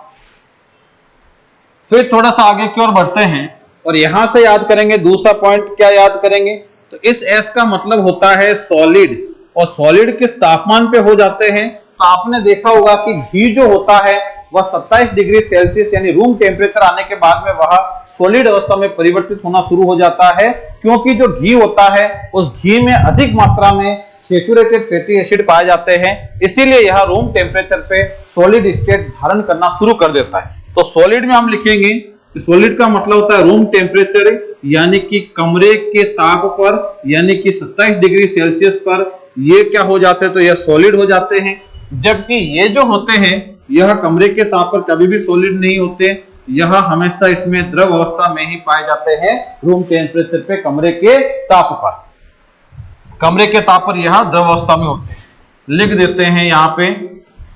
[SPEAKER 1] फिर थोड़ा सा आगे की ओर बढ़ते हैं और यहां से याद करेंगे दूसरा पॉइंट, क्या याद करेंगे, तो इस एस का मतलब होता है सॉलिड, और सॉलिड किस तापमान पे हो जाते हैं, तो आपने देखा होगा कि घी जो होता है वह 27 डिग्री सेल्सियस यानी रूम टेम्परेचर आने के बाद में वह सॉलिड अवस्था में परिवर्तित होना शुरू हो जाता है, क्योंकि जो घी होता है उस घी में अधिक मात्रा में सैचुरेटेड फैटी एसिड पाए जाते हैं, इसीलिए यह रूम टेम्परेचर पे सॉलिड स्टेट धारण करना शुरू कर देता है। तो सॉलिड में हम लिखेंगे, सॉलिड का मतलब होता है रूम टेम्परेचर, यानी कि कमरे के ताप पर, यानी कि 27 डिग्री सेल्सियस पर ये क्या हो जाते हैं, तो यह सॉलिड हो जाते हैं। जबकि ये जो होते हैं यह कमरे के ताप पर कभी भी सॉलिड नहीं होते, यह हमेशा इसमें द्रव अवस्था में ही पाए जाते हैं, रूम टेम्परेचर पे कमरे के ताप पर, कमरे के ताप पर यह द्रव अवस्था में होते हैं। लिख देते हैं यहाँ पे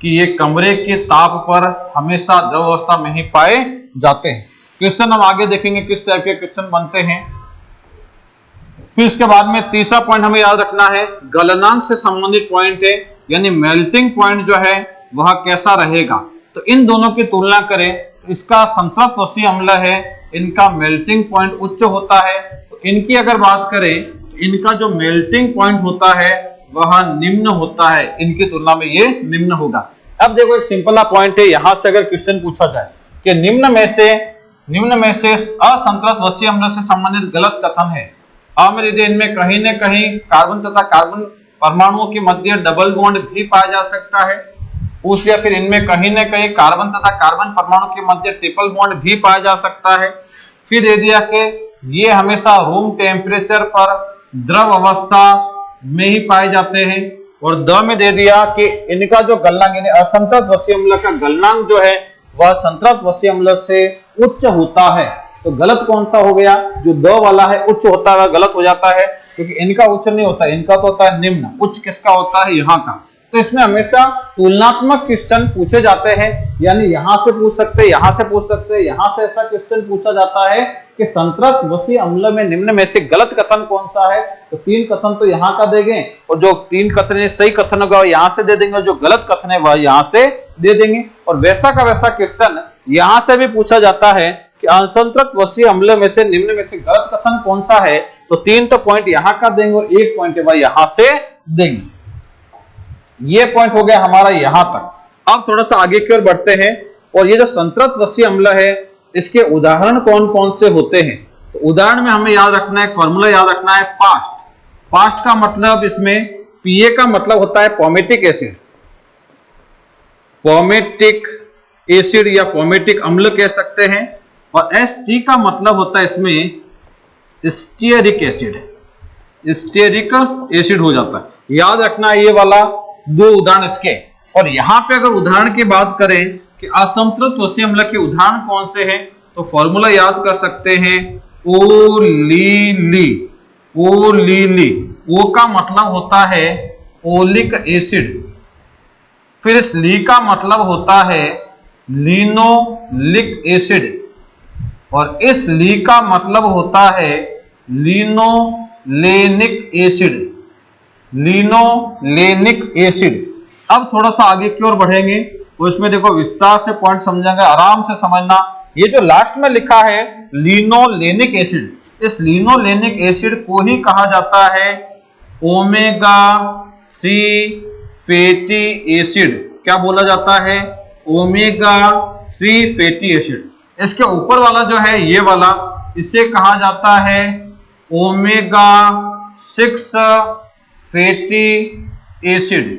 [SPEAKER 1] कि ये कमरे के ताप पर हमेशा द्रव अवस्था में ही पाए जाते हैं। क्वेश्चन हम आगे देखेंगे किस टाइप के क्वेश्चन बनते हैं। फिर इसके बाद में तीसरा पॉइंट हमें याद रखना है, गलनांक से संबंधित पॉइंट है, यानी मेल्टिंग पॉइंट जो है वह कैसा रहेगा। तो इन दोनों की तुलना करें, इसका संतृप्त वसीय अम्ल है, इनका मेल्टिंग पॉइंट उच्च होता है, तो इनकी अगर बात करें, इनका जो मेल्टिंग पॉइंट होता है वह निम्न होता है, इनकी तुलना में ये निम्न होगा। अब देखो एक सिंपल पॉइंट है, यहां से अगर क्वेश्चन पूछा जाए कि निम्न में से असंतृप्त वसीय अम्ल से संबंधित गलत कथन है, अम्ल इनमें कहीं न कहीं कार्बन तथा कार्बन परमाणुओं के मध्य डबल बॉन्ड भी पाया जा सकता है, पूछ लिया। फिर इनमें कहीं न कहीं कार्बन तथा कार्बन परमाणु के मध्य ट्रिपल बॉन्ड भी पाया जा सकता है। फिर दे दिया कि ये हमेशा रूम टेम्परेचर पर द्रव अवस्था में ही पाए जाते हैं, और द में दे दिया कि इनका जो गलनांक यानी असंतृप्त वसीय अम्ल का गलनांक जो है वह संतृप्त वसीय अम्ल से उच्च होता है। तो गलत कौन सा हो गया, जो दो वाला है उच्च होता है गलत हो जाता है, क्योंकि इनका उच्च नहीं होता, इनका तो होता है निम्न, उच्च किसका होता है, यहाँ का। तो इसमें हमेशा तुलनात्मक क्वेश्चन पूछे जाते हैं, यानी यहां से पूछ सकते हैं, यहां से पूछ सकते हैं, यहां से ऐसा क्वेश्चन पूछा जाता है कि संतृप्त वसीय अम्ल में निम्न में से गलत कथन कौन सा है। तो 3 कथन तो यहाँ का देंगे, और जो 3 कथन सही कथन होगा यहाँ से दे देंगे, जो गलत कथन है वह यहाँ से दे देंगे। और वैसा का वैसा क्वेश्चन यहाँ से भी पूछा जाता है कि असंतृप्त वसीय अम्ल में से निम्न में से गलत कथन कौन सा है, तो 3 तो पॉइंट यहाँ का देंगे और 1 पॉइंट है वह यहाँ से देंगे। ये पॉइंट हो गया हमारा यहां तक। अब थोड़ा सा आगे की ओर बढ़ते हैं, और ये जो संतृप्त वसीय अम्ल है इसके उदाहरण कौन कौन से होते हैं। तो उदाहरण में हमें याद रखना है, फॉर्मूला याद रखना है, पास्ट। पास्ट का मतलब इसमें पीए का मतलब होता है पॉमेटिक एसिड, पॉमेटिक एसिड या पॉमेटिक अम्ल कह सकते हैं, और एसटी का मतलब होता है इसमें स्टीयरिक एसिड, स्टीयरिक एसिड हो जाता है। याद रखना ये वाला 2 उदाहरण इसके। और यहां पे अगर उदाहरण की बात करें कि असंतृप्त वसीय अम्ल के उदाहरण कौन से हैं, तो फॉर्मूला याद कर सकते हैं, ओलीली। ओलीली, ओ का मतलब होता है ओलिक एसिड, फिर इस ली का मतलब होता है लिनोलिक एसिड, और इस ली का मतलब होता है लिनोलेनिक एसिड, लिनोलेनिक एसिड। अब थोड़ा सा आगे की ओर बढ़ेंगे, तो इसमें देखो विस्तार से पॉइंट समझेंगे, आराम से समझना। ये जो लास्ट में लिखा है लिनोलेनिक एसिड, इस लिनोलेनिक एसिड को ही कहा जाता है ओमेगा 3 फैटी एसिड। क्या बोला जाता है, ओमेगा 3 फैटी एसिड। इसके ऊपर वाला जो है ये वाला, इसे कहा जाता है ओमेगा 6 फैटी एसिड।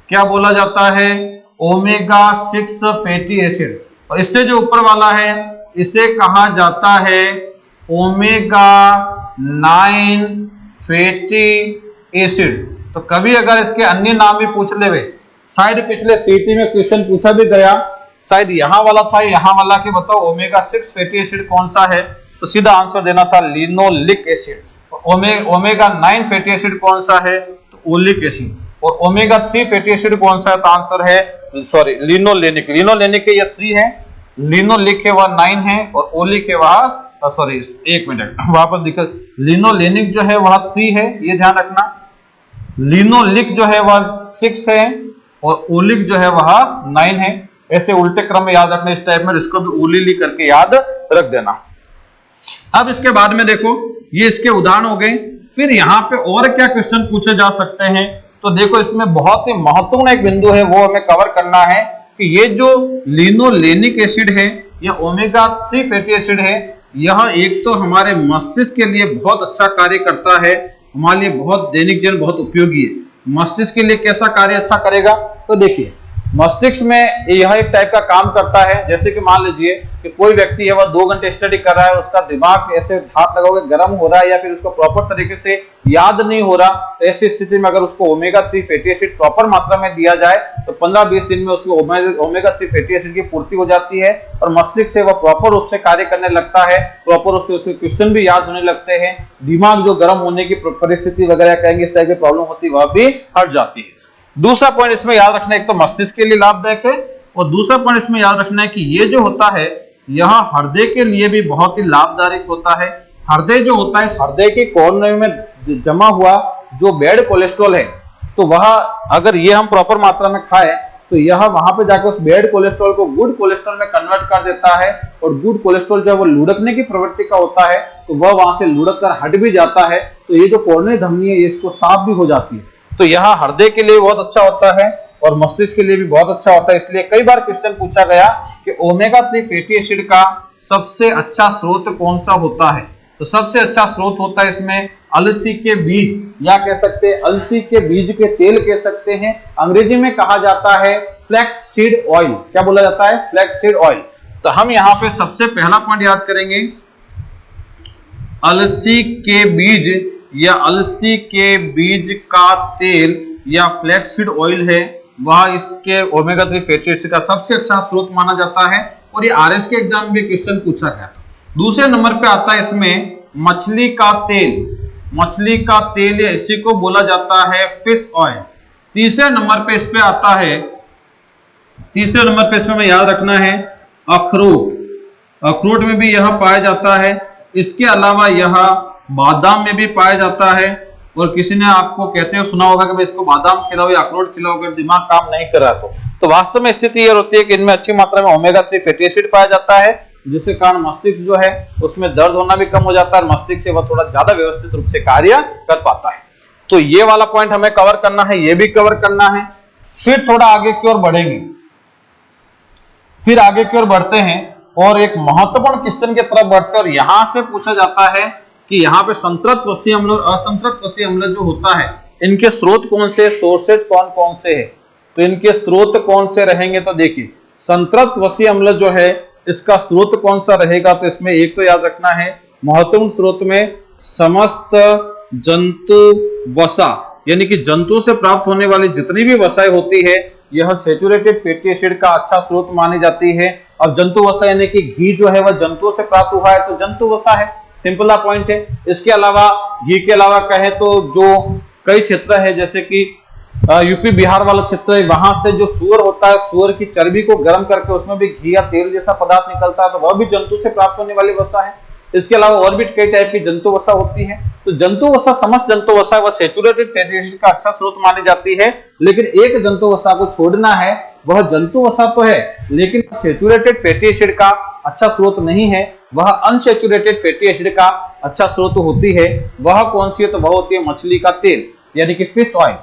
[SPEAKER 1] क्या बोला जाता है, ओमेगा 6 फैटी एसिड। और इससे जो ऊपर वाला है इसे कहा जाता है ओमेगा 9 फैटी एसिड। तो कभी अगर इसके अन्य नाम भी पूछ ले, शायद पिछले सीटी में क्वेश्चन पूछा भी गया, शायद यहां वाला था, यहां वाला कि बताओ ओमेगा 6 फैटी एसिड कौन सा है, तो सीधा आंसर देना था linoleic acid. Omega 9 fatty acid कौन सा है, तो ओलिक एसिड। और ओमेगा 3 फैटी एसिड कौन सा है, तो आंसर है सॉरी लिनोलेनिक। लिनोलेनिक के ये 3 है, लिनोलिक है वह 9 है, और ओलिक है वह सॉरी एक मिनट वापस दिक्कत, लिनोलेनिक जो है वह 3 है, ये ध्यान रखना। लिनोलिक जो है वह 6 है, और ओलिक जो है वह 9 है। ऐसे उल्टे क्रम में याद रखना इस टाइप में, इसको भी ओलिली करके याद रख देना। अब इसके बाद में देखो, ये इसके उदाहरण हो गए। फिर यहाँ पे और क्या क्वेश्चन पूछे जा सकते हैं, तो देखो इसमें बहुत ही महत्वपूर्ण एक बिंदु है, वो हमें कवर करना है कि ये जो लिनोलेनिक एसिड है, यह ओमेगा 3 फैटी एसिड है, यह एक तो हमारे मस्तिष्क के लिए बहुत अच्छा कार्य करता है, हमारे लिए बहुत दैनिक जीवन बहुत उपयोगी है। मस्तिष्क के लिए कैसा कार्य अच्छा करेगा, तो देखिए मस्तिष्क में यह एक टाइप का काम करता है, जैसे कि मान लीजिए कि कोई व्यक्ति है वह 2 घंटे स्टडी कर रहा है, उसका दिमाग ऐसे हाथ लगाओगे गर्म हो रहा है, या फिर उसको प्रॉपर तरीके से याद नहीं हो रहा, तो ऐसी स्थिति में अगर उसको ओमेगा 3 फैटी एसिड प्रॉपर मात्रा में दिया जाए तो 15-20 दिन में उसको ओमेगा 3 फैटी एसिड की पूर्ति हो जाती है, और मस्तिष्क से वह प्रॉपर रूप से कार्य करने लगता है, प्रॉपर रूप से उसके क्वेश्चन भी याद होने लगते हैं, दिमाग जो गर्म होने की परिस्थिति वगैरह कहेंगे इस टाइप की प्रॉब्लम होती है वह भी हट जाती है। दूसरा पॉइंट इसमें याद रखना, एक तो मस्तिष्क के लिए लाभदायक है, और दूसरा पॉइंट इसमें याद रखना है कि ये जो होता है यह हृदय के लिए भी बहुत ही लाभदायक होता है। हृदय जो होता है, हृदय के कोने में जमा हुआ जो बैड कोलेस्ट्रॉल है, तो वह अगर ये हम प्रॉपर मात्रा में खाएं तो यह वहां पे जाकर उस बैड कोलेस्ट्रॉल को गुड कोलेस्ट्रॉल में कन्वर्ट कर देता है, और गुड कोलेस्ट्रॉल जो है वो लुढ़कने की प्रवृत्ति का होता है, तो वह वहां से लुढ़क कर हट भी जाता है, तो ये जो कोरोनरी धमनी है इसको साफ भी हो जाती है। तो यह हृदय के लिए बहुत अच्छा होता है, और मस्तिष्क के लिए भी बहुत अच्छा होता है। इसलिए कई बार क्वेश्चन पूछा गया कि ओमेगा 3 फैटी एसिड का सबसे अच्छा स्रोत कौन सा होता है, तो सबसे अच्छा स्रोत होता है इसमें अलसी के बीज, या कह सकते हैं अलसी के बीज के तेल कह सकते हैं, अंग्रेजी में कहा जाता है फ्लैक्स सीड ऑयल। क्या बोला जाता है, फ्लैक्स सीड ऑयल। तो हम यहाँ पे सबसे पहला पॉइंट याद करेंगे, अलसी के बीज या अलसी के बीज का तेल या फ्लैक्स सीड ऑयल है, वह इसके ओमेगा 3 फैटी एसिड का सबसे अच्छा स्रोत माना जाता है, और ये आरएस के एग्जाम में क्वेश्चन पूछा गया। दूसरे नंबर पे आता है इसमें मछली का तेल, मछली का तेल या इसी को बोला जाता है फिश ऑयल। तीसरे नंबर पे इस पे आता है, तीसरे नंबर पे इसमें हमें याद रखना है अखरोट, अखरोट में भी यह पाया जाता है। इसके अलावा यह बादाम में भी पाया जाता है, और किसी ने आपको कहते हैं सुना होगा कि भाई इसको बादाम खिलाओ या अखरोट खिलाओ अगर दिमाग काम नहीं कर रहा तो वास्तव में स्थिति यह होती है कि इनमें अच्छी मात्रा में ओमेगा 3 फैटी एसिड पाया जाता है, जिसके कारण मस्तिष्क जो है उसमें दर्द होना भी कम हो जाता है, और मस्तिष्क से वह थोड़ा ज्यादा व्यवस्थित रूप से कार्य कर पाता है। तो ये वाला पॉइंट हमें कवर करना है, ये भी कवर करना है। फिर थोड़ा आगे की ओर बढ़ेंगे, फिर आगे की ओर बढ़ते हैं और एक महत्वपूर्ण क्वेश्चन की तरफ बढ़ते हैं, और यहां से पूछा जाता है कि यहाँ पे संतृप्त वसीय अम्ल और असंतृप्त वसीय अम्ल जो होता है इनके स्रोत कौन से, सोर्सेज कौन कौन से है, तो इनके स्रोत कौन से रहेंगे। तो देखिए संतृप्त वसीय अम्ल जो है इसका स्रोत कौन सा रहेगा, तो इसमें एक तो याद रखना है महत्वपूर्ण स्रोत में समस्त जंतु वसा, यानी कि जंतु से प्राप्त होने वाली जितनी भी वसाएं होती है यह सैचुरेटेड फैटी एसिड का अच्छा स्रोत मानी जाती है। अब जंतु वसा यानी कि घी जो है वह जंतुओं से प्राप्त हुआ है तो जंतु वसा है, सिंपल पॉइंट है। इसके अलावा घी के अलावा कहे तो जो कई क्षेत्र है जैसे कि यूपी बिहार वाला क्षेत्र है, वहां से जो सूअर होता है सूअर की चर्बी को गर्म करके उसमें भी घी या तेल जैसा पदार्थ निकलता है, तो वह भी जंतु से प्राप्त होने वाली वसा है। इसके अलावा और भी कई टाइप की जंतु वसा होती है, तो जंतु वसा समस्त जंतु वसा वह सैचुरेटेड फैटी एसिड का अच्छा स्रोत मानी जाती है। लेकिन एक जंतु वसा को छोड़ना है, वह जंतु वसा तो है लेकिन सैचुरेटेड फैटी एसिड का अच्छा स्रोत नहीं है, वह अनसैचुरेटेड फैटी एसिड का अच्छा स्रोत होती है। वह कौन सी है, तो वह होती है मछली का तेल यानी कि फिश ऑयल।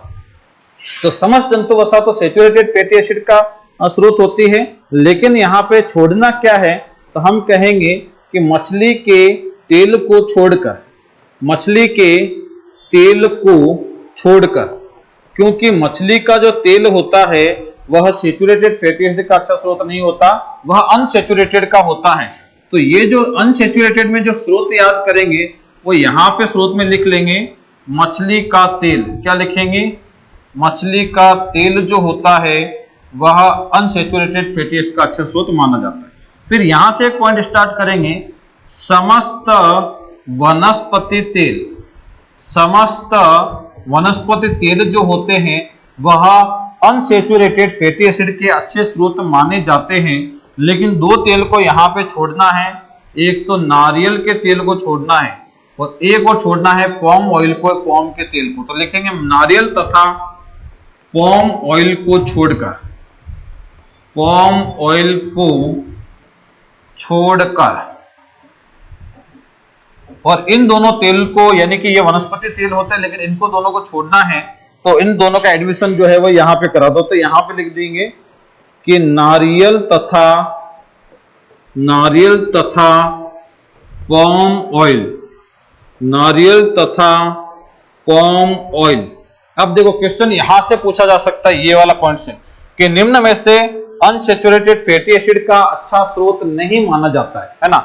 [SPEAKER 1] तो समस्त जंतु वसा तो सैचुरेटेड फैटी एसिड का स्रोत होती है, लेकिन यहाँ पे छोड़ना क्या है, तो हम कहेंगे कि मछली के तेल को छोड़कर, मछली के तेल को छोड़कर, क्योंकि मछली का जो तेल होता है वह सैचुरेटेड फैटी एसिड का अच्छा स्रोत नहीं होता, वह अनसैचुरेटेड का होता है। तो ये जो अनसेचुरेटेड में जो स्रोत याद करेंगे वो यहां पे स्रोत में लिख लेंगे मछली का तेल। क्या लिखेंगे? मछली का तेल जो होता है वह अनसेचुरेटेड फैटी एसिड का अच्छा स्रोत माना जाता है। फिर यहां से एक पॉइंट स्टार्ट करेंगे, समस्त वनस्पति तेल। समस्त वनस्पति तेल जो होते हैं वह अनसेचुरेटेड फैटी एसिड के अच्छे स्रोत माने जाते हैं, लेकिन दो तेल को यहां पे छोड़ना है। एक तो नारियल के तेल को छोड़ना है और एक और छोड़ना है पॉम ऑयल को, पॉम के तेल को। तो लिखेंगे नारियल तथा पॉम ऑयल को छोड़कर, पॉम ऑयल को छोड़कर, और इन दोनों तेल को, यानी कि ये वनस्पति तेल होते हैं लेकिन इनको दोनों को छोड़ना है, तो इन दोनों का एडमिशन जो है वो यहां पे करा दो। तो यहां पे लिख देंगे कि नारियल तथा पॉम ऑयल, नारियल तथा पॉम ऑयल। अब देखो क्वेश्चन यहां से पूछा जा सकता है ये वाला पॉइंट से कि निम्न में से अनसेचुरेटेड फैटी एसिड का अच्छा स्रोत नहीं माना जाता है ना।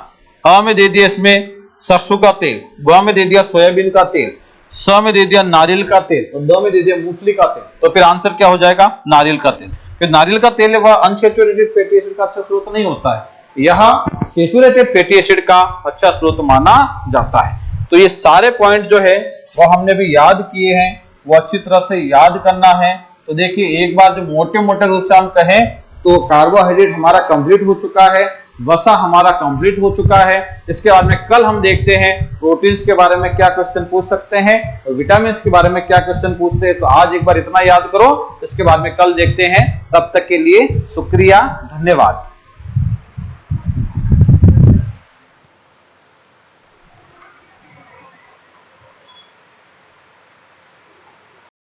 [SPEAKER 1] अ में दे दिया इसमें सरसों का तेल, ब में दे दिया सोयाबीन का तेल, स में दे दिया नारियल का तेल और द में दे दिया मूंगफली का तेल। तो फिर आंसर क्या हो जाएगा? नारियल का तेल। फिर नारियल का तेल वह अनसेचुरेटेड फैटी एसिड का अच्छा स्रोत नहीं होता है, यह सेचुरेटेड फैटी एसिड का अच्छा स्रोत माना जाता है। तो ये सारे पॉइंट जो है वो हमने भी याद किए हैं, वो अच्छी तरह से याद करना है। तो देखिए एक बार जो मोटे मोटे रूप से हम कहें तो कार्बोहाइड्रेट हमारा कंप्लीट हो चुका है, वसा हमारा कंप्लीट हो चुका है। इसके बाद में कल हम देखते हैं प्रोटीन्स के बारे में क्या क्वेश्चन पूछ सकते हैं और विटामिन्स के बारे में क्या क्वेश्चन पूछते हैं। तो आज एक बार इतना याद करो, इसके बाद में कल देखते हैं। तब तक के लिए शुक्रिया, धन्यवाद।